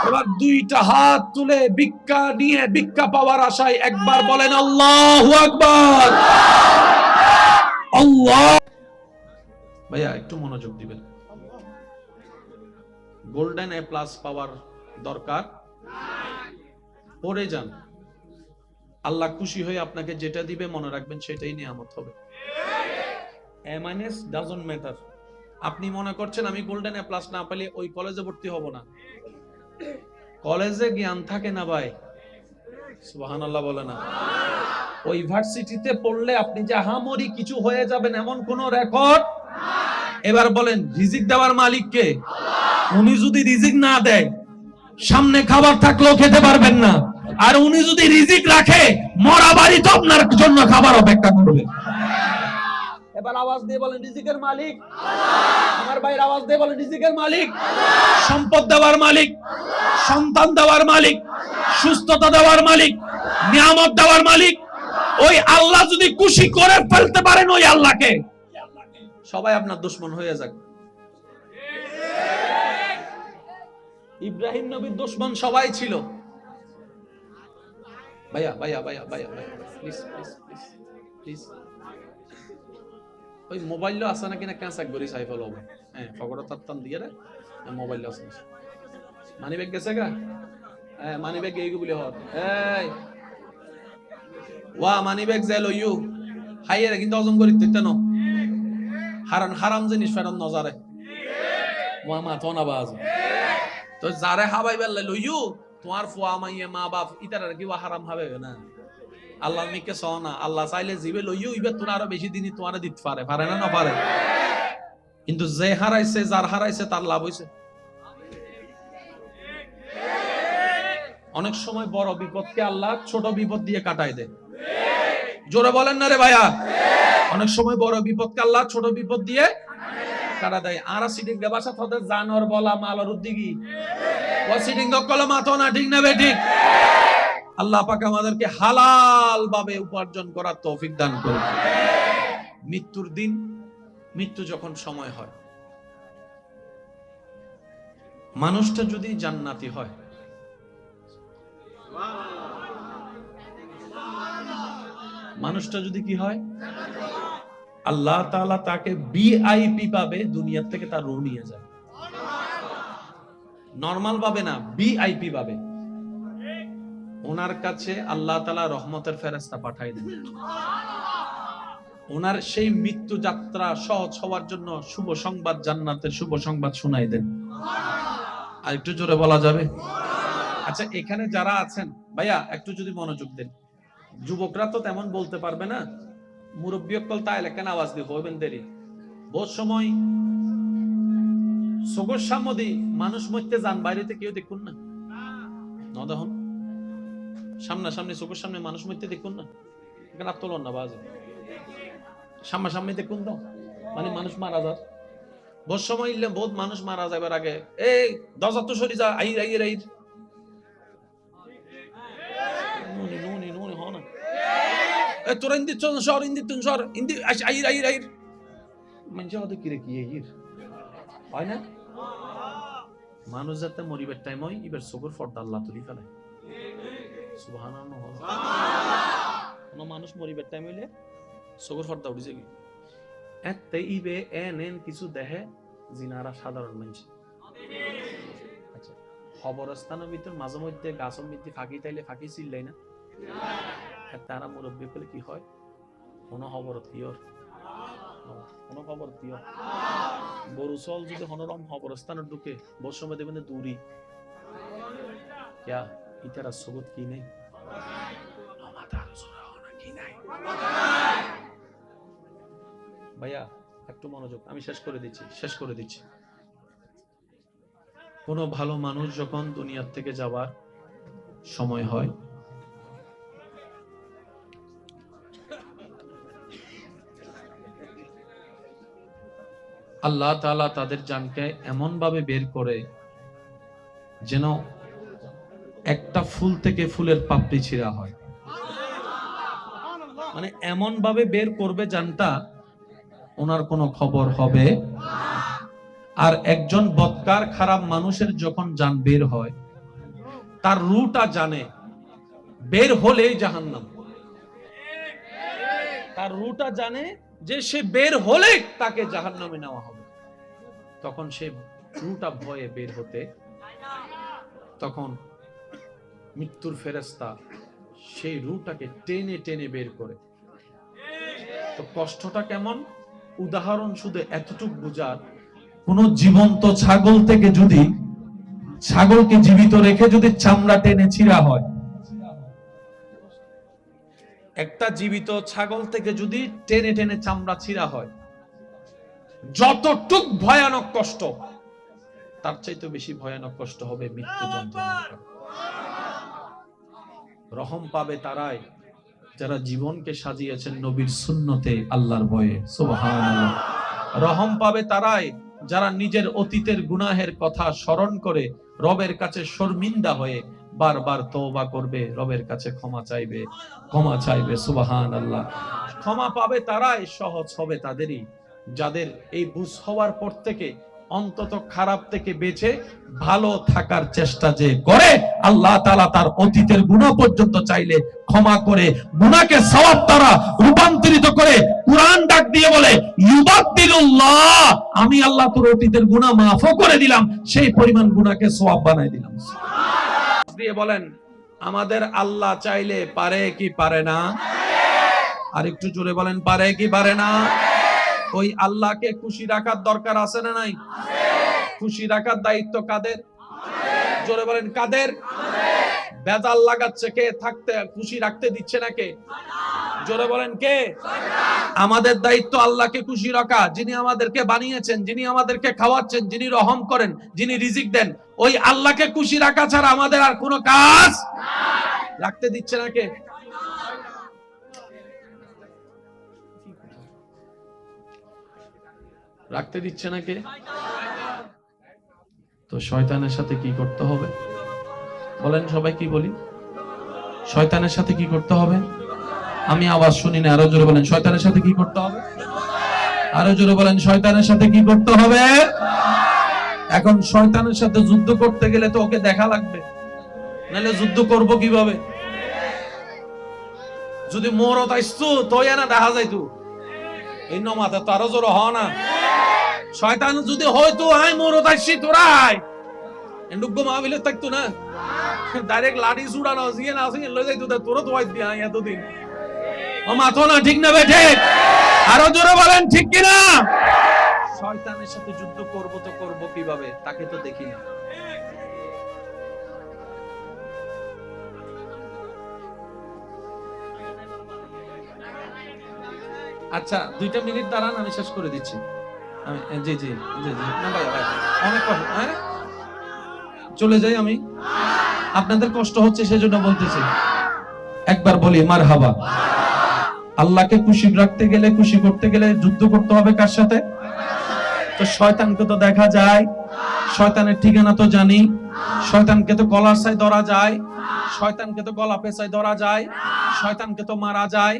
এবার দুইটা হাত তুলে ভিক্ষা নিয়ে ভিক্ষা পাওয়ার আশায় একবার বলেন আল্লাহু আকবার। আল্লাহ। ভাইয়া একটু মনোযোগ দিবেন। গোল্ডেন A+ পাওয়ার দরকার পড়ে যান। আল্লাহ খুশি হয়ে আপনাকে যেটা দিবে মনে রাখবেন সেটাই নিয়ামত হবে। A- doesn't matter। আপনি মনে করছেন আমি গোল্ডেন A+ না পেলে ওই কলেজে ভর্তি হব না। কলেজে জ্ঞান থাকে না ভাই, সুবহানাল্লাহ বলে না। ওই ইউনিভার্সিটিতে পড়লে আপনি যে আহামরি কিছু হয়ে যাবেন এমন কোন রেকর্ড। এবার বলেন রিজিক দেওয়ার মালিক কে? উনি যদি রিজিক না দেয়, সামনে খাবার থাকলেও খেতে পারবেন না। আর উনি যদি রিজিক রাখে, মরা বাড়ি তো আপনার জন্য খাবার অপেক্ষা করবে। এবার আওয়াজ দিয়ে বলেন রিজিকের মালিক আল্লাহ। আমার ভাইয়ের আওয়াজ দিয়ে বলেন রিজিকের মালিক আল্লাহ। সম্পদ দেওয়ার মালিক আল্লাহ, সন্তান দেওয়ার মালিক আল্লাহ, সুস্থতা দেওয়ার মালিক আল্লাহ, নিয়ামত দেওয়ার মালিক আল্লাহ। ওই আল্লাহ যদি খুশি করে ফেলতে পারেন ওই আল্লাহকে, সবাই আপনার দুশমন হয়ে যাক। ইব্রাহিম নবীর দুশমন সবাই ছিল। ভাইয়া ভাইয়া ভাইয়া ভাইয়া প্লিজ প্লিজ প্লিজ প্লিজ। ওই মোবাইলও আছে নাকি না ক্যান্সার করি সাইফল হবে। হ্যাঁ ফগড় তাত্তান দিয়ে রে মোবাইল আছে। মানি ব্যাগ গেছে গা? হ্যাঁ মানি ব্যাগ এইগু বলে হর। এই ওয়া মানি ব্যাগ জেল ইউ হাইয়ারে কিন্তু অজম করি দিতে ন। হারাম জিনিস ফেরত নজারে। মামা তো না বাজ তো যারে হাবাই বেল্লে লইয়ু তোমার ফুয়া মাইয়ে মা বাপ ইতারা কি হারাম হবে না আল্লাহ মিকে সনা আল্লাহ চাইলে জিবে লইয়ু ইবে তোর আরো বেশি দিনই তোমারে দিতে পারে না পারে কিন্তু যে হারাইছে যার হারাইছে তার লাভ হইছে অনেক সময় বড় বিপদকে আল্লাহ ছোট বিপদ দিয়ে কাটায় দেয় জোরে বলেন না রে ভাইয়া অনেক সময় বড় বিপদকে আল্লাহ ছোট বিপদ দিয়ে কাটা দেয় আর সিটিং গে বাসা তোদের জানোয়ার বলা মালর উদ্দিগি ও সিটিং কলম মাথা না ঠিক না বেঠিক আল্লাহ পাক আমাদেরকে হালাল ভাবে উপার্জন করার তৌফিক দান করুন মৃত্যুর দিন মৃত্যু যখন সময় হয় মানুষটা যদি জান্নাতি হয় মানুষটা যদি কি হয় আল্লাহ তাআলা তাকে ভিআইপি পাবে দুনিয়া থেকে তার রূহ নিয়ে যাবে নরমাল পাবে না ভিআইপি পাবে ওনার কাছে আল্লাহ তাআলা রহমতের ফেরেশতা পাঠায় দেন ওনার সেই মৃত্যু যাত্রা সহজ হওয়ার জন্য শুভ সংবাদ জান্নাতের শুভ সংবাদ শোনাই দেন আর একটু জোরে বলা যাবে আচ্ছা এখানে যারা আছেন ভাইয়া একটু যদি মনোযোগ দেন যুবকরা তো তেমন বলতে পারবে না মুরব্বী অকল তাই লেখেন আওয়াজ দিয়ে হইবেন দেরি বহুত সময় সগর সামদি মানুষ মরতে যান বাইরেতে কেউ দেখুন না দেখুন সামনাসামনি চোখের সামনে মানুষ মরতে দেখুন না এখানে আত্মলন না বাজে সামনাসামনি দেখুন তো মানে মানুষ মারা যায় বহুত সময় ইল্লে বহুত মানুষ মারা যাবার আগে এই দরজা তো সরি যা আইর আইর আইর নুনি নুনি নুনি হনা এ তোরা ইন্দি চল সর ইন্দি তুন সর ইন্দি আইর আইর আইর মানে হতে কি রে কি আইর হয় না মানুষ যাতে মরিবার টাইম হয় এবার চোখের পর্দা আল্লাহ তুলি ফেলে সুবহানাল্লাহ কোন মানুষ মরিবার টাইম হইলে চোখের পর্দা উঠে যায় এতে ইবে এন কিছু দেখে জিনারা সাধারণ মানুষ আচ্ছা খবরস্থানের ভিতর মাঝে মধ্যে গাছের মধ্যে ফাঁকি তাইলে ফাঁকি চিল্লাই না তারা মুরব্বী বলে কি হয় কোন খবর তিয়র কোন খবর তিয়র গরু চল যদি হনরম খবরস্থানের ঢুকে বহু সময় দেখবেন দূরি ইতারা সবুত কি নেই ভাইয়া একটু মনোযোগ আমি শেষ করে দিচ্ছি কোন ভালো মানুষ যখন দুনিয়ার থেকে যাবার সময় হয় আল্লাহ তাআলা তাদের জানকে এমন ভাবে বের করে যেন একটা ফুল থেকে ফুলের পাপড়ি ছিঁড়া হয় মানে এমন ভাবে বের করবে জানটা ওনার কোনো খবর হবে আর একজন বদকার খারাপ মানুষের যখন জান বের হয় তার রুটা জানে বের হলেই জাহান্নাম তার রুটা জানে যে সে বের হলে তাকে জাহান্নামে নেওয়া হবে তখন সে রুটা ভয়ে বের হতে তখন মৃত্যুর ফেরেশতা সেই রুটাকে টেনে টেনে বের করে তো কষ্টটা কেমন উদাহরণ শুধু এতটুকু বুঝার কোন জীবন্ত ছাগল থেকে যদি ছাগলকে জীবিত রেখে যদি চামড়া টেনে ছিঁড়া হয় একটা জীবিত ছাগল থেকে যদি টেনে টেনে চামড়া ছিঁড়া হয় যতটুক ভয়ানক কষ্ট তার চাইতে বেশি ভয়ানক কষ্ট হবে মৃত্যু যন্ত্রণা রহম পাবে তারাই যারা জীবনকে সাজিয়েছেন নবীর সুন্নতে আল্লাহর ভয়ে সুবহানাল্লাহ রহম পাবে তারাই যারা নিজের অতীতের গুনাহের কথা স্মরণ করে রবের কাছে শর্মিন্দা হয়ে বারবার তওবা করবে রবের কাছে ক্ষমা চাইবে সুবহানাল্লাহ ক্ষমা পাবে তারাই সহজ হবে তাদেরই যাদের এই বুঝ হওয়ার পর থেকে অন্তত খারাপ থেকে বেঁচে ভালো থাকার চেষ্টা যে করে আল্লাহ তাআলা তার অতীতের গুনাহ পর্যন্ত চাইলে ক্ষমা করে গুনাহকে সওয়াব দ্বারা রূপান্তরিত করে কুরআন ডাক দিয়ে বলে ইউবাদদিলুল্লাহ আমি আল্লাহ তোর অতীতের গুনাহ মাফও করে দিলাম সেই পরিমাণ গুনাহকে সওয়াব বানাই দিলাম সুবহানাল্লাহ দিয়ে বলেন আমাদের আল্লাহ চাইলে পারে কি পারে না আর একটু জোরে বলেন পারে কি পারে না ওই আল্লাহকে খুশি রাখার দরকার আছে না নাই খুশি রাখার দায়িত্ব কাদের? জোরে বলেন কাদের? বেজাল লাগাচ্ছে কে? থাকতে খুশি রাখতে দিচ্ছে না কে? জোরে বলেন কে? আমাদের দায়িত্ব আল্লাহকে খুশি রাখা। যিনি আমাদেরকে বানিয়েছেন, যিনি আমাদেরকে খাওয়াচ্ছেন, যিনি রহম করেন, যিনি রিজিক দেন, ওই আল্লাহকে খুশি রাখা ছাড়া আমাদের আর কোনো কাজ রাখতে দিচ্ছে না কে? রাখতে দিচ্ছে না কে? তো শয়তানের সাথে কি করতে হবে বলেন? সবাই কি বলি? শয়তানের সাথে কি করতে হবে? আমি আওয়াজ শুনি না, আরো জোরে বলেন। শয়তানের সাথে কি করতে হবে? আরো জোরে বলেন। শয়তানের সাথে কি করতে হবে? এখন শয়তানের সাথে যুদ্ধ করতে গেলে তো ওকে দেখা লাগবে, নাহলে যুদ্ধ করব কিভাবে? যদি মরত আইসু তো না দেখা যাইতো এই নমাতে তো আরো জোরে হ না। শয়তান যদি হয়তো আই মরত আইসি তোরাই এন্ডুগ্গ মাহবিলে থাকতো না, ডাইরেক্ট লাঠি ছুড়ানো জিয়ে না আসি লয়ে যাইতো, তোরা তো আই দিয়া এতদিন ও মাথো না। ঠিক না বেঠে? আরো জোরে বলেন ঠিক কিনা? শয়তানের সাথে যুদ্ধ করব তো করব কিভাবে? তাকে তো দেখি না। আচ্ছা 2টা মিনিট দাঁড়ান, আমি শেষ করে দিচ্ছি। আমি জি জি জি জি না ভাই ভাই অনেক কথা। হ্যাঁ চলে যাই আমি, আপনাদের কষ্ট হচ্ছে সেজন্য বলতেছি। একবার বলি মারহাবা। আল্লাহকে খুশি রাখতে গেলে, খুশি করতে গেলে যুদ্ধ করতে হবে কার সাথে? তো শয়তানকে তো দেখা যায়, শয়তানের ঠিকানা তো জানি। শয়তানকে তো গলার সাই ধরা যায়, শয়তানকে তো গলা পেঁচায় ধরা যায়, শয়তানকে তো মারা যায়,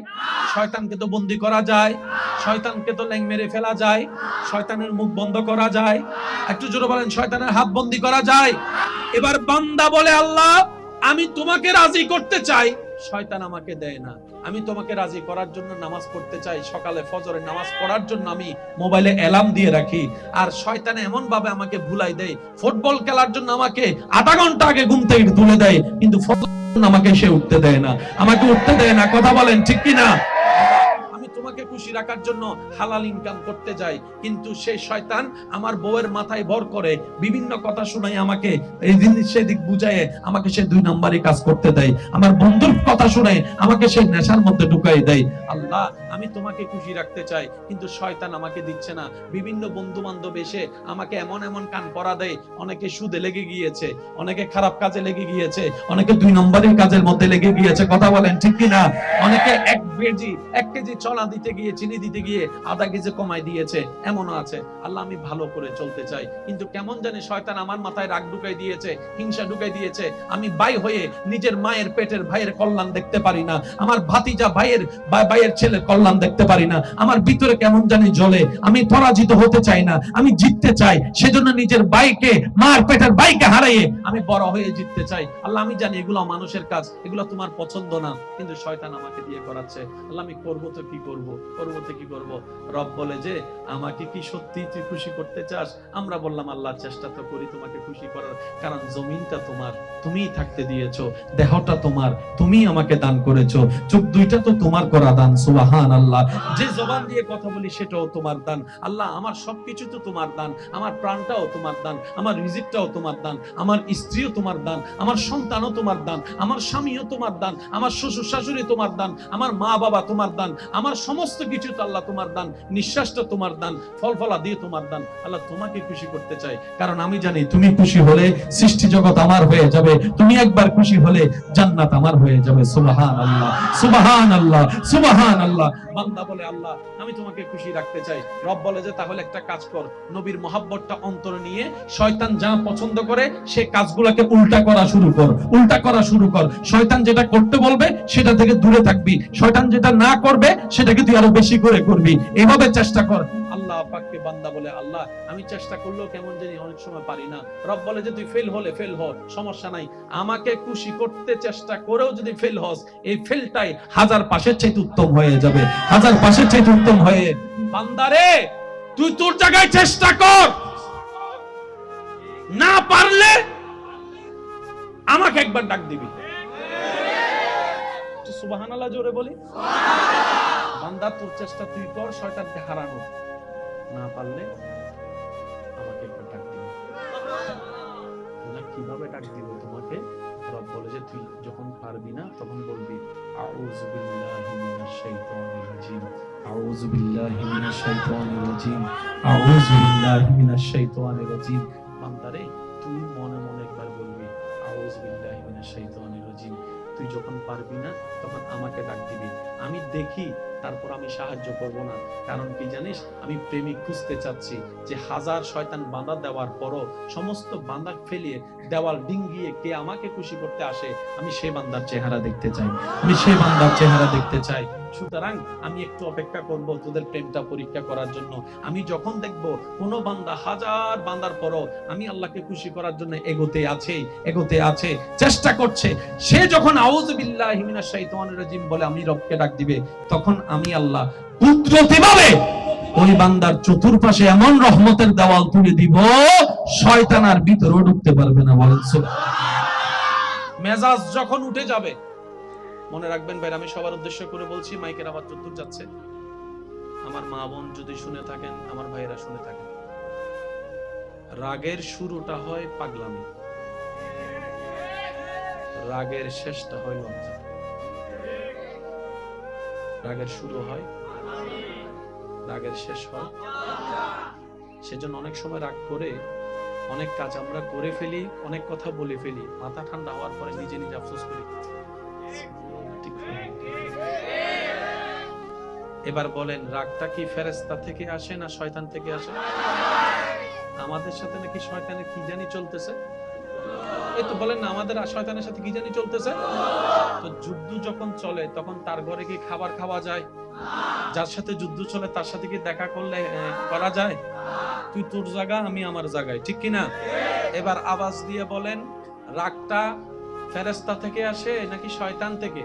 শয়তানকে তো বন্দি করা যায়, শয়তানকে তো ল্যাং মেরে ফেলা যায়, শয়তানের মুখ বন্ধ করা যায়। একটু জোরে বলেন, শয়তানের হাত বন্দি করা যায়। এবার বান্দা বলে আল্লাহ আমি তোমাকে রাজি করতে চাই, শয়তান আমাকে দেয় না। আমি তোমাকে রাজি করার জন্য নামাজ পড়তে চাই, সকালে ফজরের নামাজ পড়ার জন্য আমি মোবাইলে অ্যালার্ম দিয়ে রাখি, আর শয়তান এমন ভাবে আমাকে ভুলাই দেয়, ফুটবল খেলার জন্য আমাকে আধা ঘন্টা আগে ঘুম থেকে তুলে দেয়, কিন্তু আমাকে সে উঠতে দেয় না, আমাকে উঠতে দেয় না। কথা বলেন ঠিক কিনা? তোমাকে খুশি রাখার জন্য হালাল ইনকাম করতে যাই, কিন্তু সেই শয়তান আমার বউয়ের মাথায় ভর করে বিভিন্ন কথা শুনাই, আমাকে এই জিনিস সেদিক বুঝায় আমাকে সে 2 নম্বরই কাজ করতে দেয়, আমার বন্ধুর কথা শুনে আমাকে সে নেশার মধ্যে ঢুকাই দেয়। আল্লাহ আমি তোমাকে খুশি রাখতে চাই, কিন্তু শয়তান আমাকে দিচ্ছে না। বিভিন্ন বন্ধু বান্ধব এসে আমাকে এমন এমন কান পরা দেয়, অনেকে সুদে লেগে গিয়েছে, অনেকে খারাপ কাজে লেগে গিয়েছে, অনেকে 2 নম্বরের কাজের মধ্যে লেগে গিয়েছে। কথা বলেন ঠিক কিনা? অনেকে 1 কেজি চলা দিতে গিয়ে, চিনি দিতে গিয়ে আধা কেজি কমাই দিয়েছে, এমনও আছে। আল্লাহ আমি ভালো করে চলতে চাই, কিন্তু কেমন জানি শয়তান আমার মাথায় রাগ ঢুকাই দিয়েছে, হিংসা ঢুকাই দিয়েছে। আমি ভাই হয়ে নিজের মায়ের পেটের ভাইয়ের কল্যাণ দেখতে পারি না, আমার ভাতিজা ভাইয়ের ছেলের কল্যাণ দেখতে পারি না, আমার ভিতরে কেমন জানি জ্বলে। আমি পরাজিত হতে চাই না, আমি জিততে চাই। সেজন্য নিজের ভাইকে, মার পেটের ভাইকে হারাইয়ে আমি বড় হয়ে জিততে চাই। আল্লাহ আমি জানি এগুলো মানুষের কাজ, এগুলো তোমার পছন্দ না, কিন্তু শয়তান আমাকে দিয়ে করাচ্ছে। আল্লাহ আমি করবো তো কি করব, করবো তো কি করব? রব বলে যে আমাকে কি সত্যি তুই খুশি করতে চাস? আমরা বললাম আল্লাহ চেষ্টা তো করি তোমাকে খুশি করার, কারণ জমিনটা তোমার, তুমিই থাকতে দিয়েছো, দেহটা তোমার, তুমি আমাকে দান করেছো, চোখ 2টা তো তোমার করা দান। সুবহানাল্লাহ। যে জবান দিয়ে কথা বলি সেটাও তোমার দান। আল্লাহ আমার সবকিছু তো তোমার দান, আমার প্রাণটাও তোমার দান, আমার রিজিকটাও তোমার দান, আমার স্ত্রীও তোমার দান, আমার সন্তানও তোমার দান, আমার স্বামীও তোমার দান, আমার শ্বশুর শাশুড়ি তোমার দান, আমার মা বাবা তোমার দান, আমার সমস্ত কিছু তো আল্লাহ তোমার দান, নিঃশ্বাসটা তোমার দান, ফলফলা দিয়ে তোমার দান। আল্লাহ তোমাকে খুশি করতে চাই, কারণ আমি জানি তুমি খুশি হলে সৃষ্টি জগৎ আমার হয়ে যাবে, তুমি একবার খুশি হলে জান্নাত আমার হয়ে যাবে। সুবহানাল্লাহ, সুবহানাল্লাহ, সুবহানাল্লাহ। বান্দা বলে আল্লাহ আমি তোমাকে খুশি রাখতে চাই। রব বলে যে তাহলে একটা কাজ কর, নবীর মহব্বতটা অন্তরে নিয়ে শয়তান যা পছন্দ করে সে কাজগুলোকে উল্টা করা শুরু কর, উল্টা করা শুরু কর। শয়তান যেটা করতে বলবে সেটা থেকে দূরে থাকবি, শয়তান যেটা না করবে সেটাকে তুই আরো বেশি করে করবি, এভাবে চেষ্টা কর। আল্লাহ পাককে বান্দা বলে আল্লাহ আমি চেষ্টা করলেও কেমন জানি অনেক সময় পারি না। রব বলে যে তুই ফেল হলে ফেল হ, সমস্যা নাই, আমাকে খুশি করতে চেষ্টা করেও যদি ফেল হস, এই ফেলটাই 1000 পাশের চাইতে উত্তম হয়ে যাবে, 1000 পাশের চাইতে উত্তম হয়ে। বান্দারে তুই তোর জায়গায় চেষ্টা কর, না পারলে আমাকে একবার ডাক দিবি। সুবহানাল্লাহ জোরে বলি। বান্দা তোর চেষ্টা তুই কর শয়তানকে হারানো, না পারলে আমাকে একবার ডাক দিবি। কিভাবে ডাক দিব তোমাকে? রব বলে যে তুই যখন পারবি না তখন বলবি আউযু বিল্লাহি মিনাশ শাইতানির রাজিম, আউযু বিল্লাহি মিনাশ শাইতানির রাজিম, আউযু বিল্লাহি মিনাশ শাইতানির রাজিম। বান্দারে তুই মনে মনে একবার বলবি আউযু বিল্লাহি মিনাশ শাইতানির রাজিম। তুই যখন পারবি না তখন আমাকে ডাক দিবি, আমি দেখি, তারপর আমি সাহায্য করব না। কারণ কি জানিস, আমি প্রেমিক খুঁজতে চাচ্ছি যে হাজার শয়তান বাঁধা দেওয়ার পরও সমস্ত বাঁধা ফেলিয়ে দেওয়াল ডিঙ্গিয়ে কে আমাকে খুশি করতে আসে, আমি সেই বান্দার চেহারা দেখতে চাই, আমি সেই বান্দার চেহারা দেখতে চাই। সুতরাং আমি একটু অপেক্ষা করব তোদের প্রেমটা পরীক্ষা করার জন্য। আমি যখন দেখব কোনো বান্দা হাজার বান্দার পরও আমি আল্লাহকে খুশি করার জন্য এগোতে আছে, চেষ্টা করছে, সে যখন আউযু বিল্লাহি মিনাশ শাইতানির রাজিম বলে আমি রবকে ডাক দিবে, তখন আমি আল্লাহ কুদরতিভাবে ওই বান্দার চতুর্পাশে এমন রহমতের দেওয়াল তুলে দিব, শয়তান আর ভিতরে ঢুকতে পারবে না। বলেন সুবহানাল্লাহ। মেজাজ যখন উঠে যাবে, মনে রাখবেন ভাই, আমি সবার উদ্দেশ্য করে বলছি, মাইকের আওয়াজ যতদূর যাচ্ছে, আমার মা বোন যদি শুনে থাকেন, আমার ভাইয়েরা শুনে থাকেন, রাগের শুরুটা হয় পাগলামি, রাগের শেষটা হয় লজ্জা। রাগের শুরু হয়, রাগের শেষ হয়। সেজন্য অনেক সময় রাগ করে অনেক কাজ আমরা করে ফেলি, অনেক কথা বলে ফেলি, মাথা ঠান্ডা হওয়ার পরে নিজে নিজে আফসোস করি। এবার বলেন, রাগটা কি ফেরেশতা থেকে আসে না শয়তান থেকে আসে? আমাদের সাথে নাকি শয়তানের কি জানি চলতেছে। এই তো বলেন না, আমাদের শয়তানের সাথে কি জানি চলতেছে। তো যুদ্ধ যখন চলে তখন তার ঘরে কি খাবার খাওয়া যায়? যার সাথে যুদ্ধ চলে তার সাথে কি দেখা করলে করা যায়? তুই তোর জায়গা, আমি আমার জায়গায়, ঠিক কিনা? এবার আওয়াজ দিয়ে বলেন, রাগটা ফেরেশতা থেকে আসে নাকি শয়তান থেকে?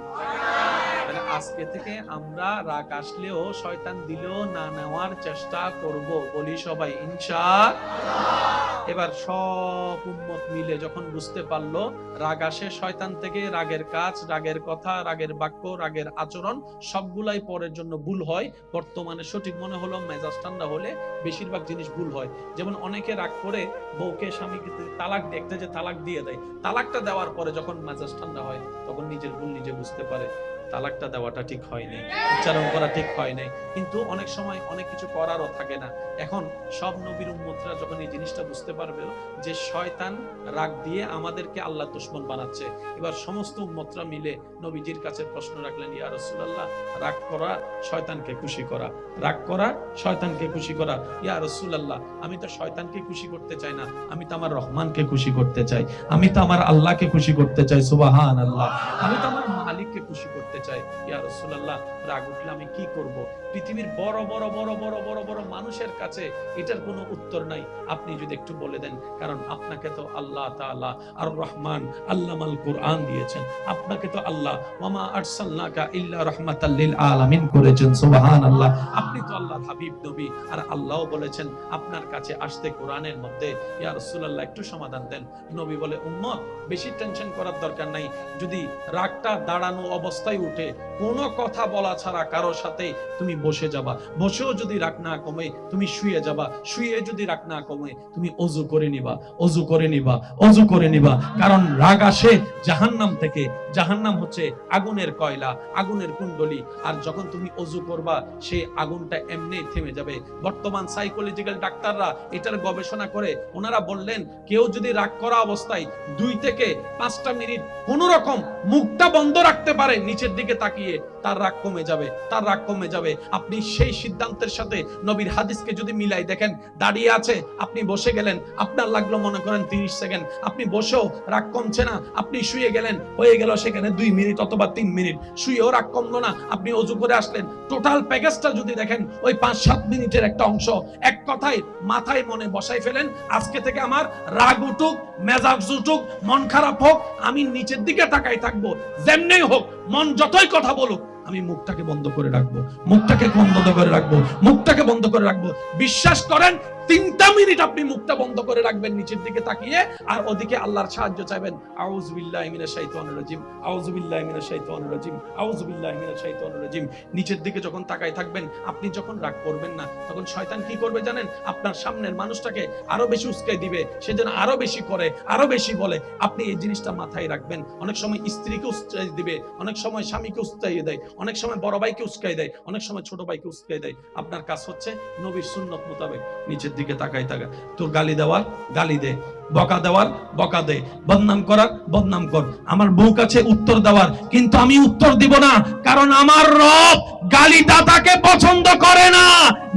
তাহলে আজকে থেকে আমরা রাগ আসলেও শয়তান দিলেও না নেওয়ার চেষ্টা করব, বলি সবাই ইনশাআল্লাহ। এবার সব উম্মত মিলে যখন বুঝতে পারলো রাগ আসে শয়তান থেকে, রাগের কাজ, রাগের কথা, রাগের বাক্য, রাগের আচরণ সবগুলাই পরের জন্য ভুল হয়। বর্তমানে সঠিক মনে হলো মেজাজ ঠান্ডা হলে বেশিরভাগ জিনিস ভুল হয়। যেমন অনেকে রাগ করে বউকে স্বামীকে তালাক দেখতে যে তালাক দিয়ে দেয়, তালাকটা দেওয়ার পরে যখন মেজাজ ঠান্ডা হয় তখন নিজের ভুল নিজে বুঝতে পারে, তালাকটা দেওয়াটা ঠিক হয়নি, উচ্চারণ করা ঠিক হয় নাই। কিন্তু অনেক সময় অনেক কিছু করারও থাকে না। এখন সব নবীর উম্মতরা যখন এই জিনিসটা বুঝতে পারবে যে শয়তান রাগ দিয়ে আমাদেরকে আল্লাহ দুশমন বানাচ্ছে, এবার সমস্ত উম্মতরা মিলে নবীজির কাছে প্রশ্ন রাখলেন, ইয়া রাসূলুল্লাহ, রাগ করা শয়তানকে খুশি করা, রাগ করা শয়তানকে খুশি করা। ইয়া রাসূলুল্লাহ, আমি তো শয়তানকে খুশি করতে চাই না, আমি তো আমার রহমানকে খুশি করতে চাই, আমি তো আমার আল্লাহকে খুশি করতে চাই, সুবহানাল্লাহ, আমি তো আমার মালিককে খুশি করতে চাই। ইয়া রাসূলুল্লাহ, রাগ উঠলে আমি কি করব? পৃথিবীর বড় বড় বড় বড় বড় বড় মানুষের কাছে এটার কোনো উত্তর নাই, আপনি যদি একটু বলে দেন। কারণ আপনাকে তো আল্লাহ তাআলা আর রহমান আল্লামাল কুরআন দিয়েছেন, আপনাকে তো আল্লাহ ওয়ামা আরসালনাকা ইল্লা রাহমাতাল লিল আলামিন করেছেন, সুবহানাল্লাহ। আপনি তো আল্লাহর হাবিব নবী, আর আল্লাহও বলেছেন আপনার কাছে আসতে কোরআনের মধ্যে। ইয়া রাসূলুল্লাহ, একটু সমাধান দেন। নবী বলে, উম্মত বেশি টেনশন করার দরকার নাই, যদি রাগটা দাঁড়ানো অবস্থায় উঠে কোনো কথা বলা ছাড়া কারোর সাথে তুমি বসে যাবা, বসেও যদি রাগ না কমে তুমি শুয়ে যাবা, শুয়ে যদি রাগ না কমে তুমি ওযু করে নিবা, ওযু করে নিবা, ওযু করে নিবা। কারণ রাগ আসে জাহান্নাম থেকে, জাহান্নাম হচ্ছে আগুনের কয়লা, আগুনের কুণ্ডলী, আর যখন তুমি ওযু করবা সেই আগুনটা এমনি থেমে যাবে। বর্তমান সাইকোলজিক্যাল ডাক্তাররা এটার গবেষণা করে ওনারা বললেন, কেউ যদি রাগ করা অবস্থায় 2 থেকে 5টা মিনিট কোন রকম মুখটা বন্ধ রাখতে পারে নিচের দিকে তাকিয়ে, তার রাগ কমে যাবে, তার রাগ কমে যাবে। আপনি সেই সিদ্ধান্তের সাথে নবীর হাদিসকে যদি মিলাই দেখেন, দাঁড়িয়ে আছে, আপনি বসে গেলেন, আপনার লাগলো মনে করেন 30 সেকেন্ড, আপনি বসেও রাগ কমছে না, আপনি শুয়ে গেলেন, হয়ে গেল সেখানে 2 মিনিট অথবা 3 মিনিট, শুয়েও রাগ কমলো না, আপনি ওযু করে আসলেন। টোটাল প্যাকেজটা যদি দেখেন ওই 5-7 মিনিটের একটা অংশ। এক কথায় মাথায় মনে বসাই ফেলেন, আজকে থেকে আমার রাগ উঠুক, মেজাজ উঠুক, মন খারাপ হোক, আমি নিচের দিকে তাকাই থাকবো, যেমনি হোক, মন যতই কথা বলুক, আমি মুখটাকে বন্ধ করে রাখবো, মুখটাকে বন্ধ করে রাখবো, মুখটাকে বন্ধ করে রাখবো। বিশ্বাস করেন 3টা মিনিট আপনি মুখটা বন্ধ করে রাখবেন নিচের দিকে তাকিয়ে, আর ওদিকে আল্লাহর সাহায্য চাইবেন। আউযু বিল্লাহি মিনাশ শাইতানির রাজিম, আউযু বিল্লাহি মিনাশ শাইতানির রাজিম, আউযু বিল্লাহি মিনাশ শাইতানির রাজিম। নিচের দিকে যখন তাকায় থাকবেন, আপনি যখন রাগ করবেন না, তখন শয়তান কি করবে জানেন? আপনার সামনের মানুষটাকে আরো বেশি উস্কাই দিবে, সে যেন আরো বেশি করে, আরো বেশি বলে। আপনি এই জিনিসটা মাথায় রাখবেন। অনেক সময় স্ত্রীকে উস্কাই দিবে, অনেক সময় স্বামীকে উস্কাইয়ে দেয়, অনেক সময় বড় ভাইকে উস্কাই দেয়, অনেক সময় ছোট ভাইকে উস্কাই দেয়। আপনার কাজ হচ্ছে নবীর সুন্নত মোতাবেক নিচের দিকে তাকাই থাকা। তোর গালি দেওয়ার গালি দে, বকা দেওয়ার বকা দে, বদনাম করার বদনাম কর। আমার বউ কাছে উত্তর দেওয়ার, কিন্তু আমি উত্তর দিব না, কারণ আমার রব গালি দাতাকে পছন্দ করে না,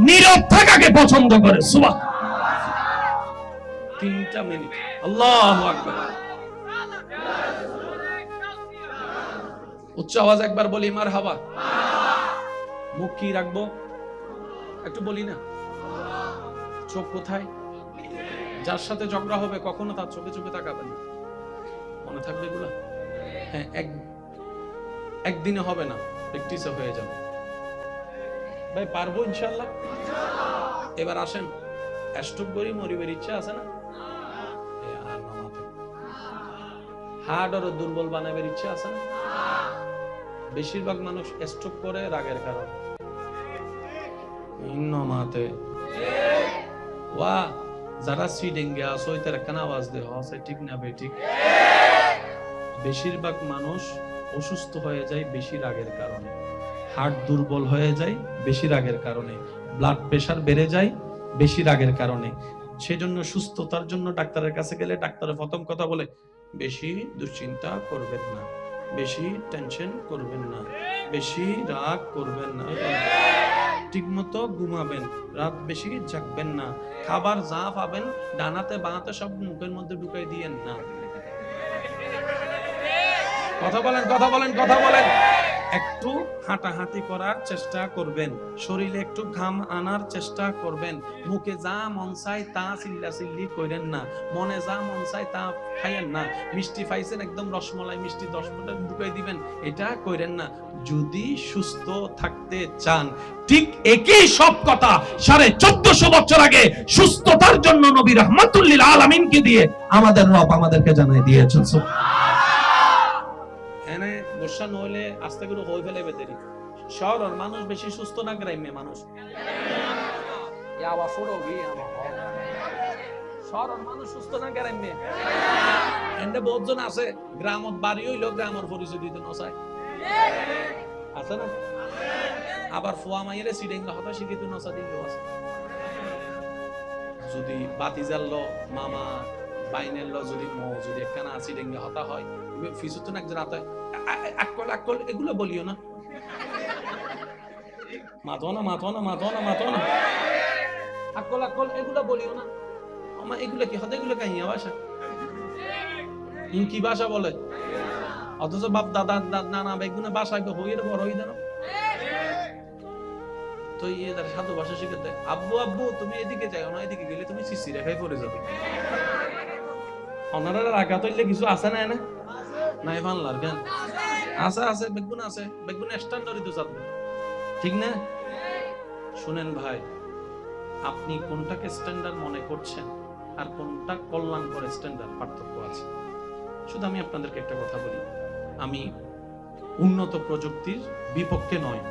নীরব থাকাকে পছন্দ করে। সুবহানাল্লাহ। 3টা মিনিট। আল্লাহু আকবার। উচ্চ আওয়াজ একবার বলি মারহাবা। মুখ কি রাখবো একটু বলি না? চোখ কোথায়? যার সাথে ঝগড়া হবে কখনো তার চোখে চোখে তাকাবেন না, মনে থাকবে এগুলা? হ্যাঁ, একদিনে হবে না, প্র্যাকটিসে হয়ে যাবে। ভাই পারবো ইনশাআল্লাহ। এবার আসেন, স্ট্রোক করি মরিবের ইচ্ছা আছে না? হার্ট আর দুর্বল বানাবের ইচ্ছা আছে না? বেশিরভাগ মানুষ স্ট্রোক করে রাগের কারণ। যারা সিডিংয়ে আছে ওইটার কেন আওয়াজ দেয় হচ্ছে ঠিক না বে ঠিক? বেশিরভাগ মানুষ অসুস্থ হয়ে যায় বেশি রাগের কারণে, হার্ট দুর্বল হয়ে যায় বেশি রাগের কারণে, ব্লাড প্রেশার বেড়ে যায় বেশি রাগের কারণে। সেজন্য সুস্থতার জন্য ডাক্তারের কাছে গেলে ডাক্তারের প্রথম কথা বলে, বেশি দুশ্চিন্তা করবেন না, বেশি টেনশন করবেন না, বেশি রাগ করবেন না, ঠিকমতো ঘুমাবেন, রাত বেশি জাগবেন না, খাবার যা পাবেন ডানাতে বানাতে সব মুখের মধ্যে ঢুকাই দিয়েন না। কথা বলেন, কথা বলেন, কথা বলেন। একটু হাঁটাহাঁটি করার চেষ্টা করবেন, শরীরে একটু ঘাম আনার চেষ্টা করবেন, মুখে যা মন চায় তা চিল্লাচিল্লি করেন না, মনে যা মন চায় তা খাইয়েন না। মিষ্টি পাইছেন, একদম রসমলাই মিষ্টি 10 মিনিট ঢুকাই দিবেন, এটা করেন না। যদি সুস্থ থাকতে চান, ঠিক একই সব কথা 1450 বছর আগে সুস্থতার জন্য নবী রাহমাতুল লিল আলামিনকে দিয়ে আমাদের রব আমাদেরকে জানাই দিয়েছেন। এনে গোসা নইলে আস্তে করে হই ফেলে বেদেরি। শহরের মানুষ বেশি সুস্থ না গ্রাম্য মানুষ? শহরের মানুষ সুস্থ না গ্রাম্য? এন্ডে বহুজন আছে গ্রামত বাড়ি হইলো গ্রামের পরিচয় দিতে নসায়, আছে না? আবার ফুয়া মাইরে সিডেঙ্গা হতা শিখিত নসা দিলেও আছে। যদি বাতিজার ল মামা বাইনের ল যদি যদি একখানা সিডেঙ্গা হতা হয়, ফিসুতন একজন আতে আকল আকল এগুলো বলিও না, মাতো না মাতো না মাতো না মাতো না, আকল আকল এগুলো বলিও না। আমা এগুলো কি হতে? এগুলো কাহিয়া ভাষা, কি ভাষা বলে? অথচ বাপ দাদা নানা বেগুনে বাসায় হইয়ে বড় হই দেন। তো এদের সাধু ভাষা শিখাতে, আব্বু আব্বু তুমি এদিকে যাও না, এদিকে গেলে তুমি সিসি রেখায় পড়ে যাবে। ওনারা রাখা তৈলে কিছু আছে না? না নাই বাংলার গান আছে, আছে বেগুন আছে, বেগুন স্ট্যান্ডার্ডই তো চাঁদবে, ঠিক না? শুনেন ভাই, আপনি কোনটাকে স্ট্যান্ডার্ড মনে করছেন আর কোনটা কল্যাণকর স্ট্যান্ডার্ড, পার্থক্য আছে। শুধু আমি আপনাদেরকে একটা কথা বলি, আমি উন্নত প্রযুক্তির বিপক্ষে নয়,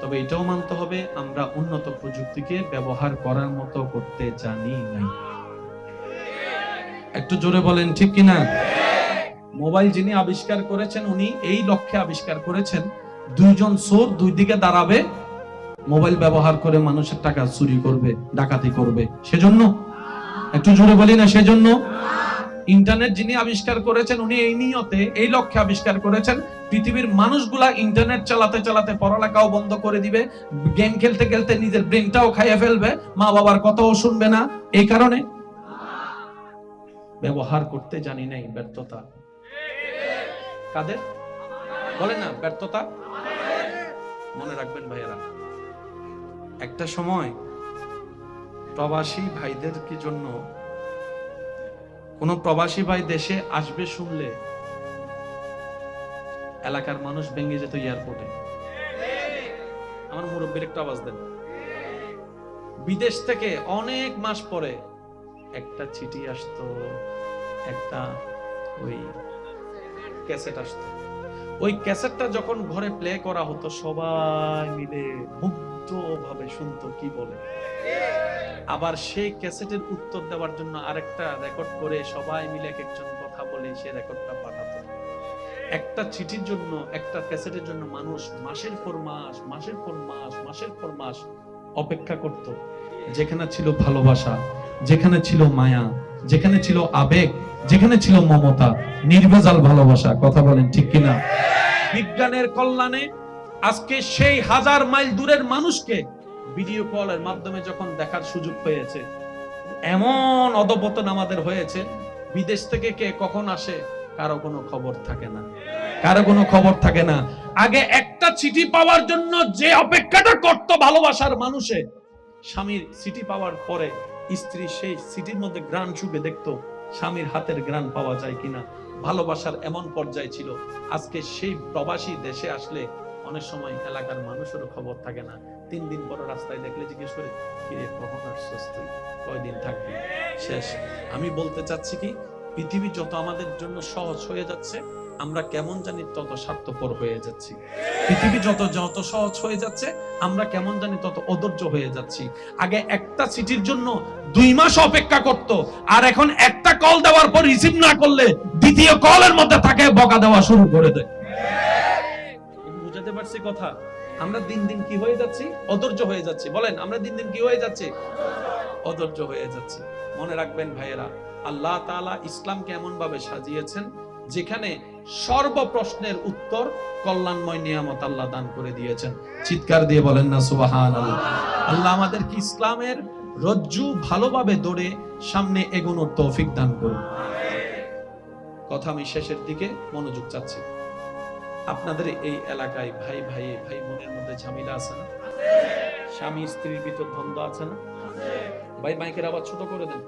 তবে এটাও মানতে হবে আমরা উন্নত প্রযুক্তিকে ব্যবহার করার মতো করতে জানি নাই। একটু জোরে বলেন ঠিক কিনা? মোবাইল যিনি আবিষ্কার করেছেন উনি এই লক্ষ্যে আবিষ্কার করেছেন, দুইজন চোর দুই দিকে দাঁড়াবে, মোবাইল ব্যবহার করে মানুষের টাকা চুরি করবে, ডাকাতি করবে, সেজন্য? একটু জোরে বলি না সেজন্য? ইন্টারনেট যিনি আবিষ্কার করেছেন উনি এই নিয়তে এই লক্ষ্যে আবিষ্কার করেছেন, পৃথিবীর মানুষগুলা ইন্টারনেট চালাতে চালাতে পড়ালেখাও বন্ধ করে দিবে, গেম খেলতে খেলতে নিজের ব্রেনটাও খাইয়ে ফেলবে, মা বাবার কথাও শুনবে না। এই কারণে ব্যবহার করতে জানি নাই। ব্যর্থতা কাদের? বলে না ব্যর্থতা? মনে রাখবেন ভাইয়েরা, একটা সময় প্রবাসী ভাইদের কি জন্য কোন প্রবাসী ভাই দেশে আসবে শুনলে এলাকার মানুষ ভেঙে যেত এয়ারপোর্টে। আমার মুরব্বীর একটা আওয়াজ দেন। বিদেশ থেকে অনেক মাস পরে একটা চিঠি আসতো, একটা ওই ক্যাসেট আসতো। ওই ক্যাসেটটা যখন ঘরে প্লে করা হতো সবাই মিলে মুগ্ধ ভাবে শুনতো কি বলে। আবার সেই ক্যাসেটের উত্তর দেওয়ার জন্য আরেকটা রেকর্ড করে সবাই মিলে এক একজন কথা বলে সে রেকর্ডটা পাঠাতো। একটা চিঠির জন্য, একটা ক্যাসেটের জন্য মানুষ মাসের পর মাস, মাসের পর মাস, মাসের পর মাস অপেক্ষা করত। যেখানে ছিল ভালোবাসা, যেখানে ছিল মায়া, যেখানে ছিল আবেগ, যেখানে ছিল মমতা, নির্ভেজাল ভালোবাসা। কথা বলেন ঠিক কিনা? বিজ্ঞানের কল্যাণে আজকে সেই হাজার মাইল দূরের মানুষকে ভিডিও কলের মাধ্যমে যখন দেখার সুযোগ হয়েছে, এমন অধঃপতন আমাদের হয়েছে, বিদেশ থেকে কে কখন আসে কারো কোনো খবর থাকে না, কারো কোনো খবর থাকে না। আগে একটা চিঠি পাওয়ার জন্য যে অপেক্ষাটা করত ভালোবাসার মানুষে, স্বামীর চিঠি পাওয়ার পরে স্ত্রী সেই চিঠির মধ্যে ঘ্রাণ শুকে দেখতো স্বামীর হাতের ঘ্রাণ পাওয়া যায় কিনা। ভালোবাসার এমন পর্যায়ে ছিল। আজকে সেই প্রবাসী দেশে আসলে অনেক সময় এলাকার মানুষেরও খবর থাকে না। 3 দিন পর রাস্তায় দেখলে জিজ্ঞেস করে, কিরে কখন আসছিস তুই, কয়দিন থাকবি, শেষ। আমি বলতে চাচ্ছি কি, পৃথিবী যত আমাদের জন্য সহজ হয়ে যাচ্ছে, আমরা কেমন জানি তত স্বার্থপর হয়ে যাচ্ছি। পৃথিবী যত যত সহজ হয়ে যাচ্ছে, আমরা কেমন জানি তত অধৈর্য হয়ে যাচ্ছি। আগে একটা চিঠির জন্য 2 মাস অপেক্ষা করত, আর এখন একটা কল দেওয়ার পর রিসিভ না করলে দ্বিতীয় কলের মধ্যে তাকে বকা দেওয়া শুরু করে দেয়। বুঝাতে পারছি কথা? আমরা দিন দিন কি হয়ে যাচ্ছি? অধৈর্য হয়ে যাচ্ছি। বলেন, আমরা দিন দিন কি হয়ে যাচ্ছি? অধৈর্য হয়ে যাচ্ছি। মনে রাখবেন ভাইয়েরা, আল্লাহ তাআলা ইসলামকে এমন ভাবে সাজিয়েছেন যেখানে সর্ব প্রশ্নের উত্তর কল্যাণময় নিয়ামত আল্লাহ দান করে দিয়েছেন। চিৎকার দিয়ে বলেন না সুবহানাল্লাহ। আল্লাহ আমাদেরকে ইসলামের রজ্জু ভালোভাবে ধরে সামনে এগোনোর তৌফিক দান করুন। কথা আমি শেষের দিকে মনোযোগ চাচ্ছি। আপনাদের এই এলাকায় ভাই ভাই ভাই বোনের মধ্যে ঝামেলা আছে না? স্বামী স্ত্রীর ভিতর দ্বন্দ্ব আছে না? ভাই মাইকের আওয়াজ ছোট করে দেন,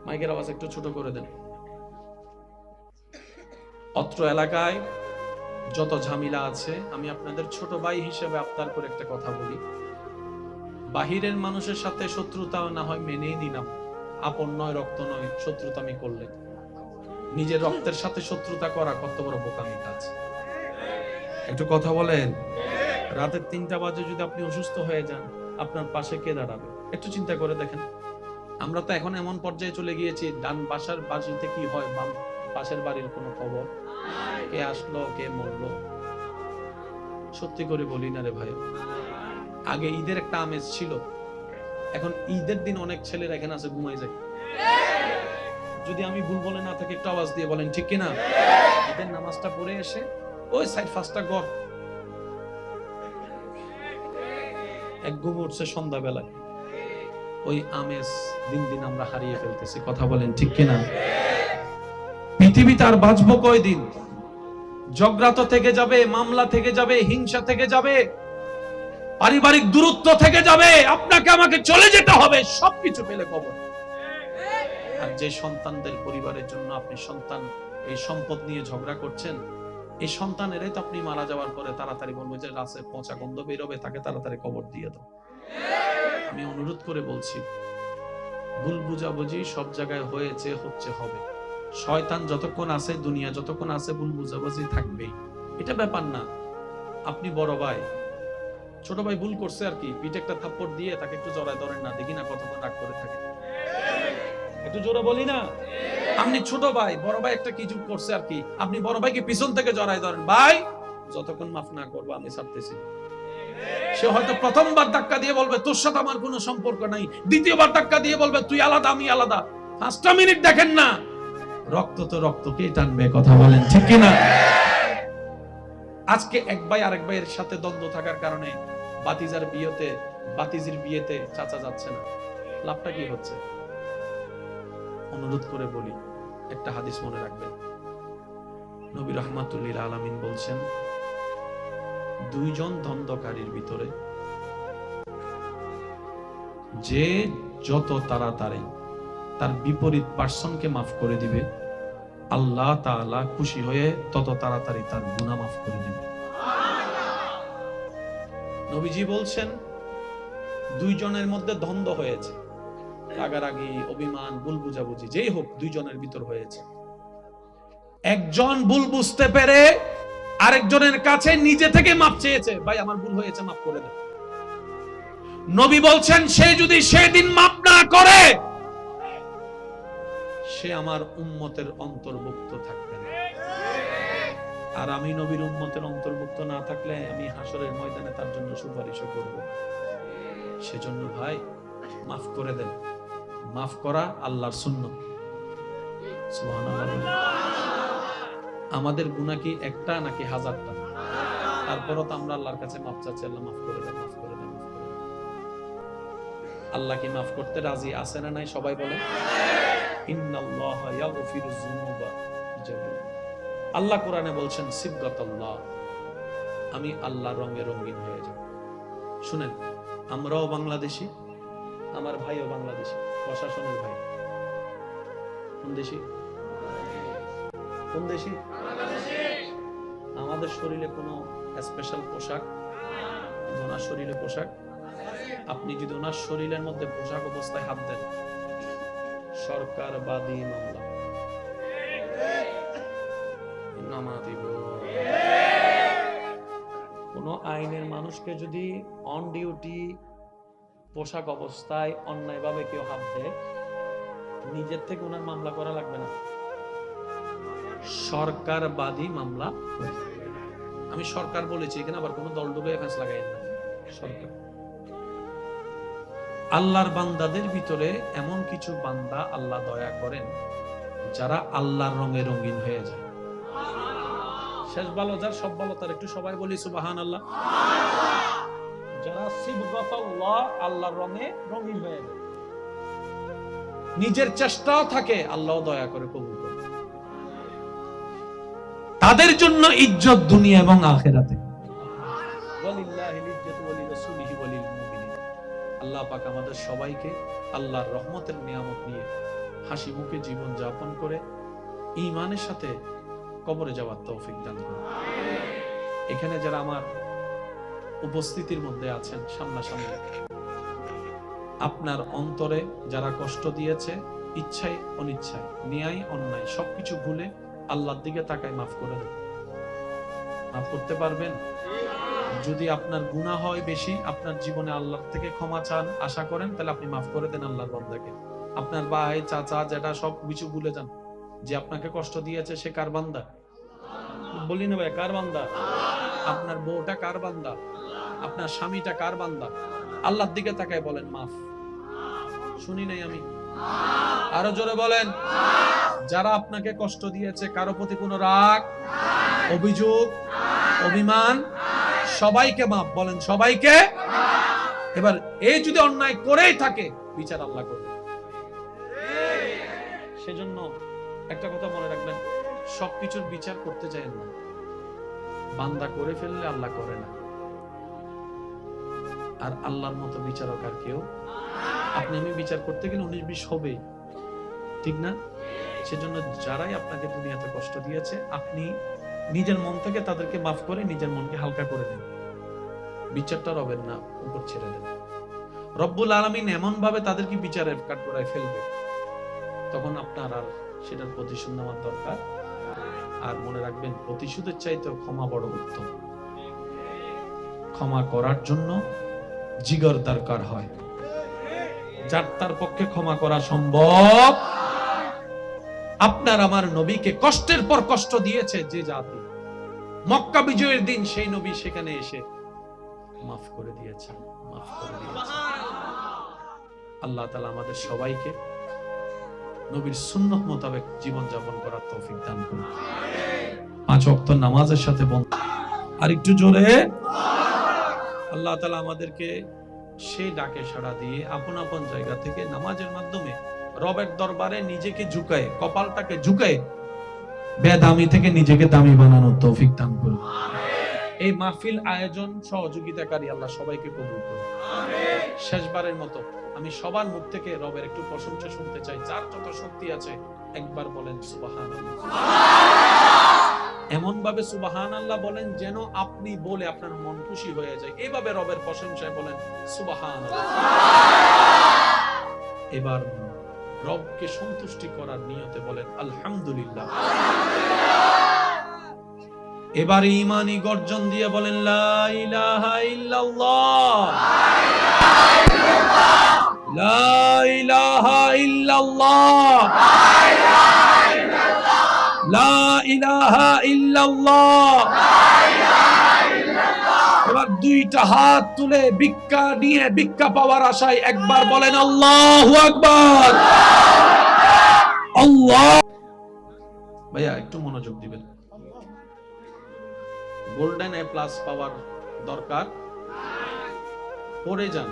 মাইকের আওয়াজ একটু ছোট করে দেন। অত্র এলাকায় যত ঝামেলা আছে, আমি আপনাদের ছোট ভাই হিসেবে আপনার করে একটা কথা বলি। বাহিরের মানুষের সাথে শত্রুতা না হয় মেনেই নিলাম, আপন নয় রক্ত নয় শত্রুতা আমি করলে, নিজের রক্তের সাথে শত্রুতা করা কত বড় বোকামি কাজ। একটু কথা বলেন। রাতের 3টা বাজে যদি আপনি অসুস্থ হয়ে যান, আপনার পাশে কে দাঁড়াবে? একটু চিন্তা করে দেখেন। আমরা তো এখন এমন পর্যায়ে চলে গিয়েছি, ডান পাশের বাড়িতে কি হয়, বাম পাশের বাড়ির কোনো খবর, কে আসলো কে মরলো। সত্যি করে বলি না রে ভাই, আগে ঈদের একটা আমেজ ছিল, এখন ঈদের দিন অনেক ছেলেরা এখানে আছে ঘুমাই যায়। যদি আমি ভুল বলে না থাকি একটু আওয়াজ দিয়ে বলেন ঠিক কিনা? ঈদের নামাজটা পড়ে এসে ওই সাইড ফার্স্টটা ঘর এক ঘুম উঠছে সন্ধ্যাবেলায়। ওই আমেজ দিন দিন আমরা হারিয়ে ফেলতেছি। কথা বলেন ঠিক কিনা? পৃথিবীতে আর বাঁচবো কয়দিন? ঝগড়া তো থেকে যাবে, মামলা থেকে যাবে, হিংসা থেকে যাবে, পারিবারিক দূরত্ব থেকে যাবে, আপনাকে আমাকে চলে যেতে হবে, সবকিছু পেলে কবর। আর যে সন্তানদের পরিবারের জন্য আপনি সন্তান এই সম্পদ নিয়ে ঝগড়া করছেন, এই সন্তানেরাই তো আপনি মারা যাওয়ার পরে তাড়াতাড়ি বলবো যে রাসে পচা গন্ধ বেরোবে, তাকে তাড়াতাড়ি কবর দিয়ে দাও। আমি অনুরোধ করে বলছি, ভুল বুঝাবুঝি সব জায়গায় হয়েছে, হচ্ছে, হবে। শয়তান যতক্ষণ আছে, দুনিয়া যতক্ষণ আছে, ভুল বুঝাবুঝি থাকবেই, এটা ব্যাপার না। আপনি বড় ভাই, ছোট ভাই ভুল করছে আর কি, পিঠে একটা থাপ্পড় দিয়ে তাকে একটু জড়ায় ধরেন না, দেখি না কতক্ষণ রাগ করে থাকে। একটু জোরে বলি না? আপনি ছোট ভাই, বড় ভাই একটা কিছু করছে আর কি, আপনি বড় ভাইকে পিছন থেকে জড়ায় ধরেন, ভাই যতক্ষণ মাফ না করবো আমি ছাড়তেছি। সে হয়তো প্রথমবার ধাক্কা দিয়ে বলবে তোর সাথে আমার কোনো সম্পর্ক নাই, দ্বিতীয়বার ধাক্কা দিয়ে বলবে তুই আলাদা আমি আলাদা। 5টা মিনিট দেখেন না, রক্ত তো রক্তকে টানবে। কথা বলেন ঠিক কিনা? আজকে এক ভাই আরেক ভাইয়ের সাথে দ্বন্দ্ব থাকার কারণে বাতিজির বিয়েতে চাচা যাচ্ছে না, লাভটা কি হচ্ছে? অনুরোধ করে বলি, একটা হাদিস মনে রাখবেন। নবী রাহমাতুল লিল আলামিন বলছেন, 2 জন দ্বন্দ্বকারীর ভিতরে যে যত তাড়াতাড়ি তার বিপরীত পার্সনকে মাফ করে দিবে, আল্লাহ তাআলা খুশি হয়ে তত তাড়াতাড়ি তার গুনাহ মাফ করে দিবে। নবীজি বলছেন, দুইজনের মধ্যে দ্বন্দ্ব হয়েছে, রাগারাগি, অভিমান, ভুল বুঝাবুঝি, যেই হোক দুইজনের ভিতর হয়েছে। একজন ভুল বুঝতে পেরে আরেকজনের কাছে নিজে থেকে মাপ চেয়েছে, ভাই আমার ভুল হয়েছে, মাফ করে দেন। নবী বলছেন সে যদি সেদিন মাপ না করে সে আমার উম্মতের অন্তর্ভুক্ত থাকবে না। আর আমি নবীর উম্মতের অন্তর্ভুক্ত না থাকলে আমি হাসরের ময়দানে তার জন্য সুপারিশ করব। সেজন্য ভাই মাফ করে দেন। মাফ করা আল্লাহর সুন্নাত। সুবহানাল্লাহ। আমাদের গুনাহ কি একটা নাকি হাজারটা? তারপরও তো আমরা আল্লাহর কাছে মাফ চাচ্ছি, আল্লাহ মাফ করে দেন, মাফ করে দেন, মাফ করে দেন। আল্লাহ কি মাফ করতে রাজি আছে না নাই? সবাই বলে ইন্নাল্লাহা ইয়াগফিরুয যুনুবা জামিআ। আল্লাহ কোরআনে বলছেন সিবগাতাল্লাহ, আমি আল্লাহর রঙে রঙিন হয়ে যাব। শুনেন, আমরাও বাংলাদেশি, আমার ভাইও বাংলাদেশি, প্রশাসনের ভাই। কোন দেশি? কোন দেশি? আমাদের শরীরে কোনো স্পেশাল পোশাক, ওনার শরীরে পোশাক। আপনি যদি ওনার শরীরের মধ্যে পোশাক অবস্থায় হাত দেন, সরকার বাদী মামলা। কোন আইনের মানুষকে যদি অন ডিউটি পোশাক অবস্থায় অন্যায়ভাবে কেউ হাত দেয়, নিজের থেকে ওনার মামলা করা লাগবে না, সরকার বাদী মামলা। আমি সরকার বলেছি, এখানে আবার কোনো দল ডুবে ফেস লাগাই না, সরকার। আল্লাহর বান্দাদের ভিতরে এমন কিছু বান্দা আল্লাহ দয়া করেন যারা আল্লাহর রঙে রঙিন হয়ে যায়। শেষ ভালো যার, সব ভালো তার। একটু সবাই বলি সুবহানাল্লাহ। যারা সিবগাতাল্লাহ, আল্লাহর রঙে রঙিন হয়ে যায়, নিজের চেষ্টাও থাকে, আল্লাহ দয়া করে কবুল করে। তাদের জন্য ইজ্জত দুনিয়া এবং আখিরাতে। ওয়ালিল্লাহিল ইজ্জাতু ওয়া লিরাসূলিহি ওয়া লিল মুমিনিন। আল্লাহ পাক আমাদের সবাইকে আল্লাহর রহমতের নিয়ামত নিয়ে হাসি মুখে জীবন যাপন করে ঈমানের সাথে কবরে যাওয়ার তৌফিক দান করুন। এখানে যারা আমার উপস্থিতির মধ্যে আছেন সামনাসামনি, আপনার অন্তরে যারা কষ্ট দিয়েছে, ইচ্ছায় অনিচ্ছায়, ন্যায় অন্যায় সবকিছু ভুলে আল্লাহর দিকে তাকায় মাফ করে দেন। মাফ করতে পারবেন? যদি আপনার গুনাহ হয় বেশি, আপনার জীবনে আল্লাহর থেকে ক্ষমা চান, আশা করেন, তাহলে আপনি মাফ করে দেন আল্লাহর বান্দাকে। আপনার ভাই, চাচা, যেটা সব কিছু ভুলে যান। যে আপনাকে কষ্ট দিয়েছে সে কার বান্দা? বলি না ভাই, কার বান্দা? আপনার বউটা কার বান্দা? আপনার স্বামীটা কার বান্দা? আল্লাহর দিকে তাকায় বলেন মাফ। শুনি নাই আমি, আরো জোরে বলেন। যারা আপনাকে কষ্ট দিয়েছে, কারো প্রতি কোনো রাগ, অভিযোগ, অভিমান, সবাইকে মাফ বলেন, সবাইকে। এবার এই যদি অন্যায় করেই থাকে, বিচার আল্লাহ করবে। সেজন্য একটা কথা মনে রাখবেন, সবকিছুর বিচার করতে চাইেন না। বান্দা করে ফেললে আল্লাহ করে না। আর আল্লাহর মতো বিচারক আর কেউ। আপনি আমি বিচার করতে গেলে 19-20 হবে, ঠিক না? সেজন্য যারাই আপনাকে দুনিয়াতে কষ্ট দিয়েছে, আপনি নিজের মন থেকে তাদেরকে মাফ করে নিজের মনকে হালকা করে দেন। বিচারটা রবের না উপর ছেড়ে দেন। রব্বুল আলামিন এমন ভাবে তাদেরকে বিচারের কাঠগড়ায় ফেলবে, তখন আপনার আর সেটার প্রতিশোধ নেওয়ার দরকার। আর মনে রাখবেন, প্রতিশোধের চাইতেও ক্ষমা বড় উত্তম। ক্ষমা করার জন্য জিগর দরকার হয়, যার তার পক্ষে ক্ষমা করা সম্ভব। আপনার আমার নবীকে কষ্টের পর কষ্ট দিয়েছে যে জাতি, মক্কা বিজয়ের দিন সেই নবী সেখানে এসে মাফ করে দিয়েছেন, মাফ করে দিয়েছেন। আল্লাহ তাআলা আমাদের সবাইকে নবীর সুন্নাত মোতাবেক জীবন যাপন করার তৌফিক দান করুন। 5 ওয়াক্ত নামাজের সাথে বন্ধ। আর একটু জোরে আল্লাহ তাআলা আমাদেরকে সেই ডাকে সাড়া দিয়ে আপন আপন জায়গা থেকে নামাজের মাধ্যমে রবের দরবারে নিজেকে ঝুঁকায়, কপালটাকে ঝুঁকায় বেদামি থেকে নিজেকে দামি বানানোর তৌফিক দান করুন। এই মাহফিল আয়োজন সহযোগিতাকারী আল্লাহ সবাইকে কবুল করুন। শেষবারের মতো আমি সবার মুখ থেকে রবের একটু প্রশংসা শুনতে চাই। যার যত শক্তি আছে একবার বলেন সুবহানাল্লাহ। এমন ভাবে সুবহানাল্লাহ বলেন যেন আপনি বলে আপনার মন খুশি হয়ে যায়, এইভাবে রবের প্রশংসায় বলেন সুবহানাল্লাহ। এবার রবকে সন্তুষ্টি করার নিয়তে বলেন আলহামদুলিল্লাহ। এবার ঈমানি গর্জন দিয়ে বলেন লা ইলাহা ইল্লাল্লাহ, লা ইলাহা ইল্লাল্লাহ, লা ইলাহা ইল্লাল্লাহ। এবার দুইটা হাত তুলে ভিক্ষা নিয়ে ভিক্ষা পাওয়ার আশায় একবার বলেন আল্লাহু আকবার। আল্লাহ। ভাইয়া একটু মনোযোগ দিবেন। গোল্ডেন এ প্লাস পাওয়ার দরকার পড়ে যান,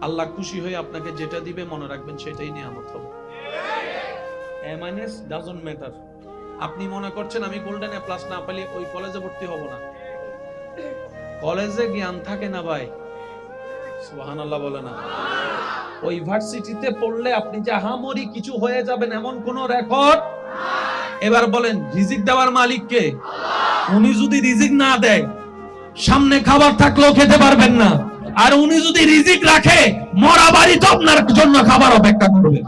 আল্লাহ খুশি হয়ে আপনাকে যেটা দিবে মনে রাখবেন সেটাই নিয়ামত হবে। এ মাইনাস ডাজন্ট ম্যাটার। আপনি মনে করছেন আমি গোল্ডেন এ প্লাস না পেলে ওই কলেজে ভর্তি হব না, কলেজে জ্ঞান থাকে না ভাই, সুবহানাল্লাহ বলে না। ওই ইউনিভার্সিটিতে পড়লে আপনি যে আহামরি কিছু হয়ে যাবেন এমন কোন রেকর্ড। এবার বলেন রিজিক দেওয়ার মালিক কে? উনি যদি রিজিক না দেয় সামনে খাবার থাকলেও খেতে পারবেন না, আর উনি যদি রিজিক রাখে মরা বাড়ি তো আপনার জন্য খাবার অপেক্ষা করবে।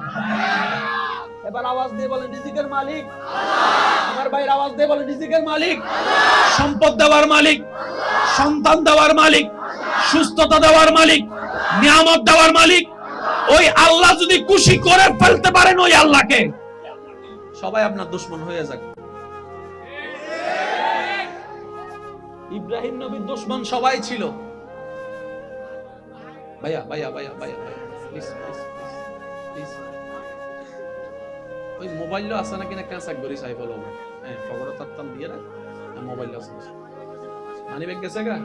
এবার আওয়াজ দিয়ে বলেন রিজিকের মালিক। আমার ভাইয়ের আওয়াজ দিয়ে বলেন রিজিকের মালিক। সম্পদ দেওয়ার মালিক, সন্তান দেওয়ার মালিক, সুস্থতা দেওয়ার মালিক, নিয়ামত দেওয়ার মালিক। ওই আল্লাহ যদি খুশি করে ফেলতে পারেন ওই আল্লাহকে, সবাই আপনার দুশমন হয়ে যাবে। ইব্রাহিম নবীর দুশমন সবাই ছিল। ভাইয়া ভাইয়া ভাইয়া ভাইয়া প্লিজ প্লিজ প্লিজ। ওই মোবাইল আছে নাকি না কাঁচাক গরি চাই ফেলো। হ্যাঁ খবর তাত্তান দিয়ে রাখ। মোবাইল আছে, মানি ব্যাগ গেছে গা।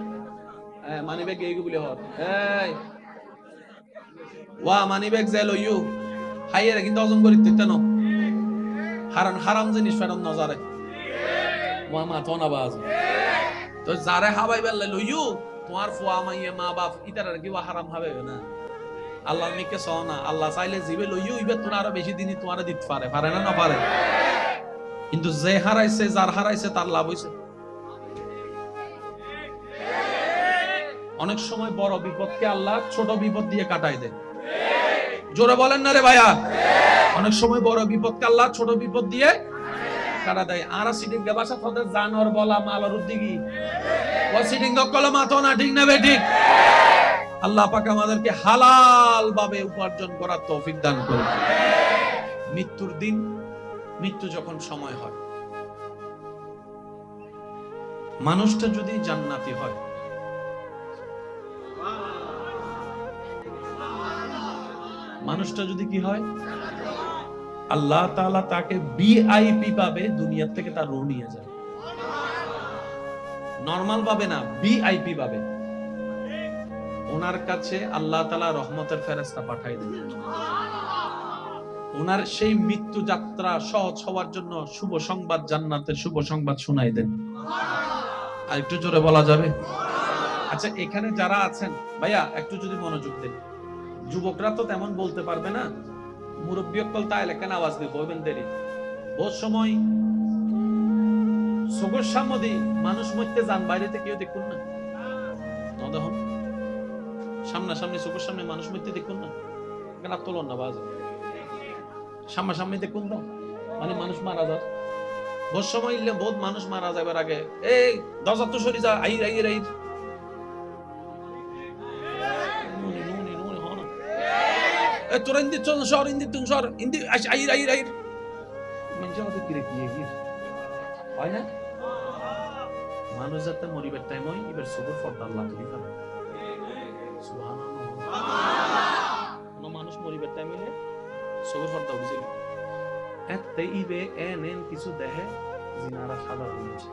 হ্যাঁ মানি ব্যাগ এই বলে হর। এই ওয়া মানি ব্যাগ যাই লইও হাইয়ে কিন্তু ওজন করি তেতানো হারাম হারাম জিনিস ফেরন নজারে ওয়া মা তো না বাজ তো যারে হাবাই বেলে লইও তোমার ফুয়া মাইয়া মা বাপ ইতার কি ওয়া হারাম হবে না। আল্লাহ মিকে সনা আল্লাহ চাইলে জিবে লইও ইবে তোর আরো বেশি দিনই তোমারে দিতে পারে না না পারে। কিন্তু যে হারাইছে যার হারাইছে তার লাভ হইছে। অনেক সময় বড় বিপদকে আল্লাহ ছোট বিপদ দিয়ে কাটাই দেয়। জোরে বলেন না রে ভাইয়া। অনেক সময় বড় বিপদকে আল্লাহ ছোট বিপদ দিয়ে কাটা দেয়। আর সিটিং গে বাসা তোদের জানোর বলা মালার উদ্দিগি ও সিটিং গকল মাথা না ঠিক না বেঠিক। আল্লাহ পাক আমাদেরকে হালাল ভাবে উপার্জন করার তৌফিক দান করুন। মৃত্যুর দিন, মৃত্যু যখন সময় হয়, মানুষটা যদি জান্নাতি হয়, মানুষটা যদি কি হয়, আল্লাহ তাআলা তাকে ভিআইপি পাবে, দুনিয়া থেকে তার রূহ নিয়ে যাবে। নরমাল পাবে না, ভিআইপি পাবে। ওনার কাছে আল্লাহ তাআলা রহমতের ফেরেশতা পাঠায় দেন। ওনার সেই মৃত্যু যাত্রা সহজ হওয়ার জন্য শুভ সংবাদ, জান্নাতের শুভ সংবাদ শোনাই দেন। আর একটু জোরে বলা যাবে? আচ্ছা এখানে যারা আছেন ভাইয়া একটু যদি মনোযোগ দেন। যুবকরা তো তেমন বলতে পারবে না, মুরব্বী অকল তাই লেখান আওয়াজ দিয়ে বলবেন দেরি। বহুত সময় সগর সামদি মানুষ মরতে যান, বাইরেতে কেউ দেখুন না, দেখুন সামনাসামনি চোখের সামনে মানুষ মরতে দেখুন না, কেন তোলন না বাজ সামনাসামনি দেখুন না, মানে মানুষ মারা যায়। বহুত সময় ইল্লে বহুত মানুষ মারা যাবার আগে এই দরজা তো সরি যা আইর আইর আইর তোরা ইন্দি চল সর ইন্দি তুন সর ইন্দি আইর আইর আইর মানুষ আমাদের কিরে কি এগির হয় না। মানুষ যাতে মরিবার টাইম হয় এবার সুবর ফর্দা আল্লাহ তুলি ফেলে। সুবহানাল্লাহ। মানুষ মরিবার টাইম হইলে সুবর ফর্দা বুঝে এতে ইবে এন কিছু দেহে জিনারা সাধারণ হচ্ছে।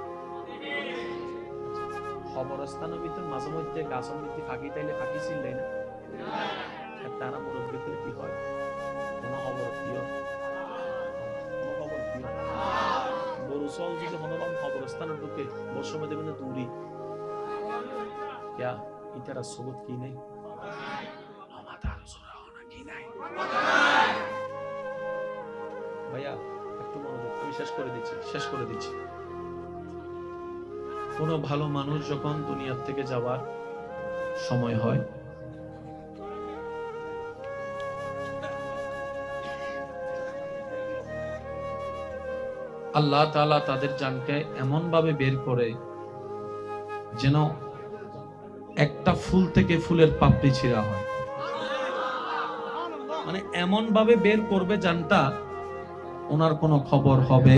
খবরস্থানের ভিতর মাঝে মধ্যে গাছের মধ্যে ফাঁকি তাইলে ফাঁকি ছিল না, তারা মুরব্বী করে কি হয় কোন খবর প্রিয় গরু চল যদি হনরম খবরস্থানের ঢুকে বর্ষমে দেবেন দূরি क्या इतारा सबूत की नहीं हमारा जोरा होना की नहीं भैया একটু মনোযোগ আমি শেষ করে দিচ্ছি কোনো ভালো মানুষ যখন দুনিয়ার থেকে যাওয়ার সময় হয়, আল্লাহ তাআলা তাদের জানকে এমন ভাবে বের করে যেন একটা ফুল থেকে ফুলের পাপড়ি ছিঁড়া হয়। মানে এমন ভাবে বের করবে জানটা, ওনার কোনো খবর হবে।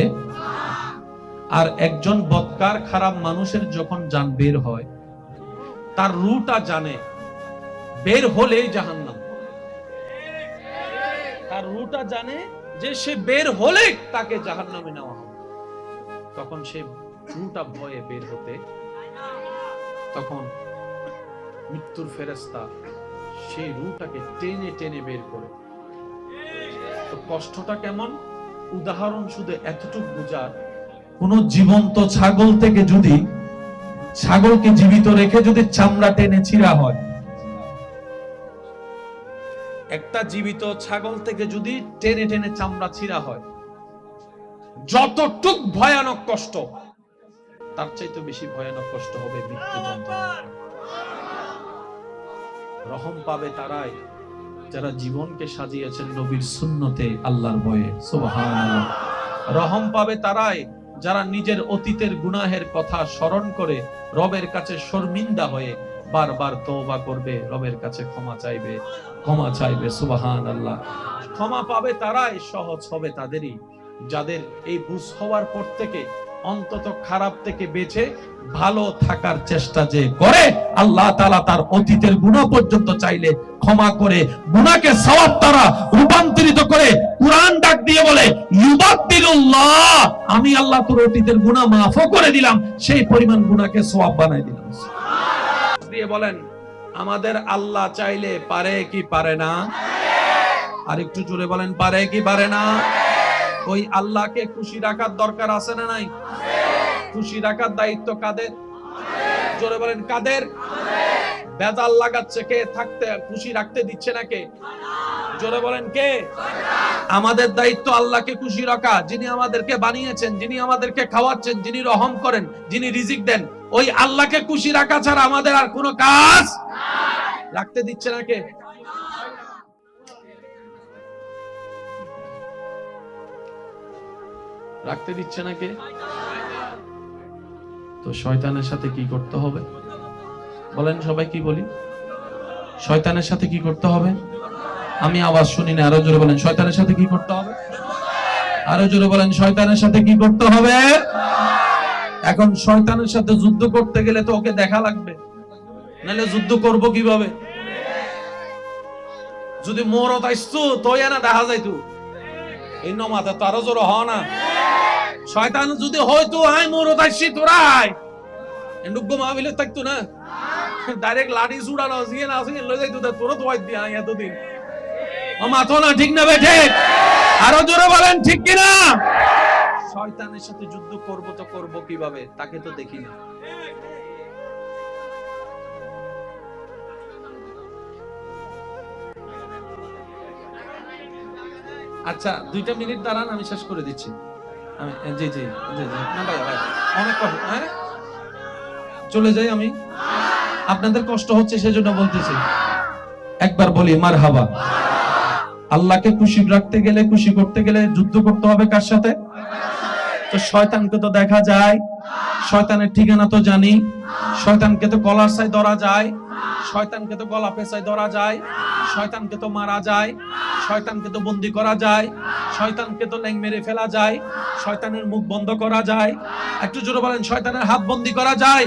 আর একজন বদকার খারাপ মানুষের যখন জান বের হয়, তার রুটা জানে বের হলেই জাহান্নাম। তার রুটা জানে যে সে বের হলে তাকে জাহান্নামে নেওয়া হবে। তখন সে রুটা ভয়ে বের হতে, তখন মৃত্যুর ফেরেশতা সেই রুটাকে টেনে টেনে বের করে। তো কষ্টটা কেমন? উদাহরণ শুধু এতটুকু বোঝার, কোন জীবন্ত ছাগল থেকে যদি, ছাগলকে জীবিত রেখে যদি চামড়া টেনে ছিঁড়া হয়, একটা জীবিত ছাগল থেকে যদি টেনে টেনে চামড়া ছিঁড়া হয়, যতটুক ভয়ানক কষ্ট, তার চাইতে বেশি ভয়ানক কষ্ট হবে মৃত্যু যন্ত্রণা। রহম পাবে তারাই যারা জীবনকে সাজিয়েছেন নবীর সুন্নতে, আল্লাহর ভয়ে। সুবহানাল্লাহ। রহম পাবে তারাই যারা নিজের অতীতের গুনাহের কথা স্মরণ করে রবের কাছে শর্মিন্দা হয়ে বারবার তওবা করবে, রবের কাছে ক্ষমা চাইবে। সুবহানাল্লাহ। ক্ষমা পাবে তারাই, সহজ হবে তাদেরই যাদের এই বুঝ হওয়ার পর থেকে অন্তত খারাপ থেকে বেঁচে ভালো থাকার চেষ্টা যে করে, আল্লাহ তাআলা তার অতীতের গুনাহ পর্যন্ত চাইলে ক্ষমা করে গুনাহকে সওয়াব দ্বারা রূপান্তরিত করে। কুরআন ডাক দিয়ে বলে, ইউবাদদিলুল্লাহ, আমি আল্লাহ তোর অতীতের গুনাহ মাফও করে দিলাম, সেই পরিমাণ গুনাহকে সওয়াব বানাই দিলাম। দিয়ে বলেন, আমাদের আল্লাহ চাইলে পারে কি পারে না? আর একটু জোরে বলেন, পারে কি পারে না? ওই আল্লাহকে খুশি রাখার দরকার আছে না নাই? খুশি রাখার দায়িত্ব কাদের? জোরে বলেন, কাদের? বেজাল লাগাচ্ছে কে? থাকতে খুশি রাখতে দিচ্ছে না কে? জোরে বলেন, কে? আমাদের দায়িত্ব আল্লাহকে খুশি রাখা। যিনি আমাদেরকে বানিয়েছেন, যিনি আমাদেরকে খাওয়াচ্ছেন, যিনি রহম করেন, যিনি রিজিক দেন, ওই আল্লাহকে খুশি রাখা ছাড়া আমাদের আর কোনো কাজ রাখতে দিচ্ছে না কে? রাখতে দিচ্ছে না কে? তো শয়তানের সাথে কি করতে হবে বলেন? সবাই কি বলি? শয়তানের সাথে কি করতে হবে? আমি আওয়াজ শুনি না, আরো জোরে বলেন, শয়তানের সাথে কি করতে হবে? আরো জোরে বলেন, শয়তানের সাথে কি করতে হবে? এখন শয়তানের সাথে যুদ্ধ করতে গেলে তো ওকে দেখা লাগবে, নাহলে যুদ্ধ করব কিভাবে? যদি মরত আইসতো তো না দেখা যাইতো, এই নমাতে তো আরো জোরে হওয়া না। শয়তান যদি হয়তো আই মরত আইসি তোরাই এন্ডুগ্য মাহফিলে থাকতো না, ডাইরেক্ট লাঠি ছুড়ানো আসিয়ে না আসিয়ে লয়ে যাইতো, তোরা তো হয়তো দিয়া এতদিন মাথো না। ঠিক না বেঠে? আরো জোরে বলেন, ঠিক কিনা? শয়তানের সাথে যুদ্ধ করব তো করব কিভাবে? তাকে তো দেখি না। আচ্ছা 2 মিনিট দাঁড়ান, আমি শেষ করে দিচ্ছি। জি জি জি জি না ভাই অনেক কথা, হ্যাঁ চলে যাই আমি, আপনাদের কষ্ট হচ্ছে সেজন্য বলতেছি। একবার বলি মারহাবা। আল্লাহকে খুশি রাখতে গেলে, খুশি করতে গেলে যুদ্ধ করতে হবে কার সাথে? তো শয়তানকে তো দেখা যায়, শয়তানের ঠিকানা তো জানি, শয়তানকে তো গলার সাই ধরা যায়, শয়তানকে তো গলা পেঁচায় ধরা যায়, শয়তানকে তো মারা যায়, শয়তানকে তো বন্দী করা যায়, শয়তানকে তো ল্যাং মেরে ফেলা যায়, শয়তানের মুখ বন্ধ করা যায়। একটু জোরে বলেন, শয়তানের হাত বন্দী করা যায়।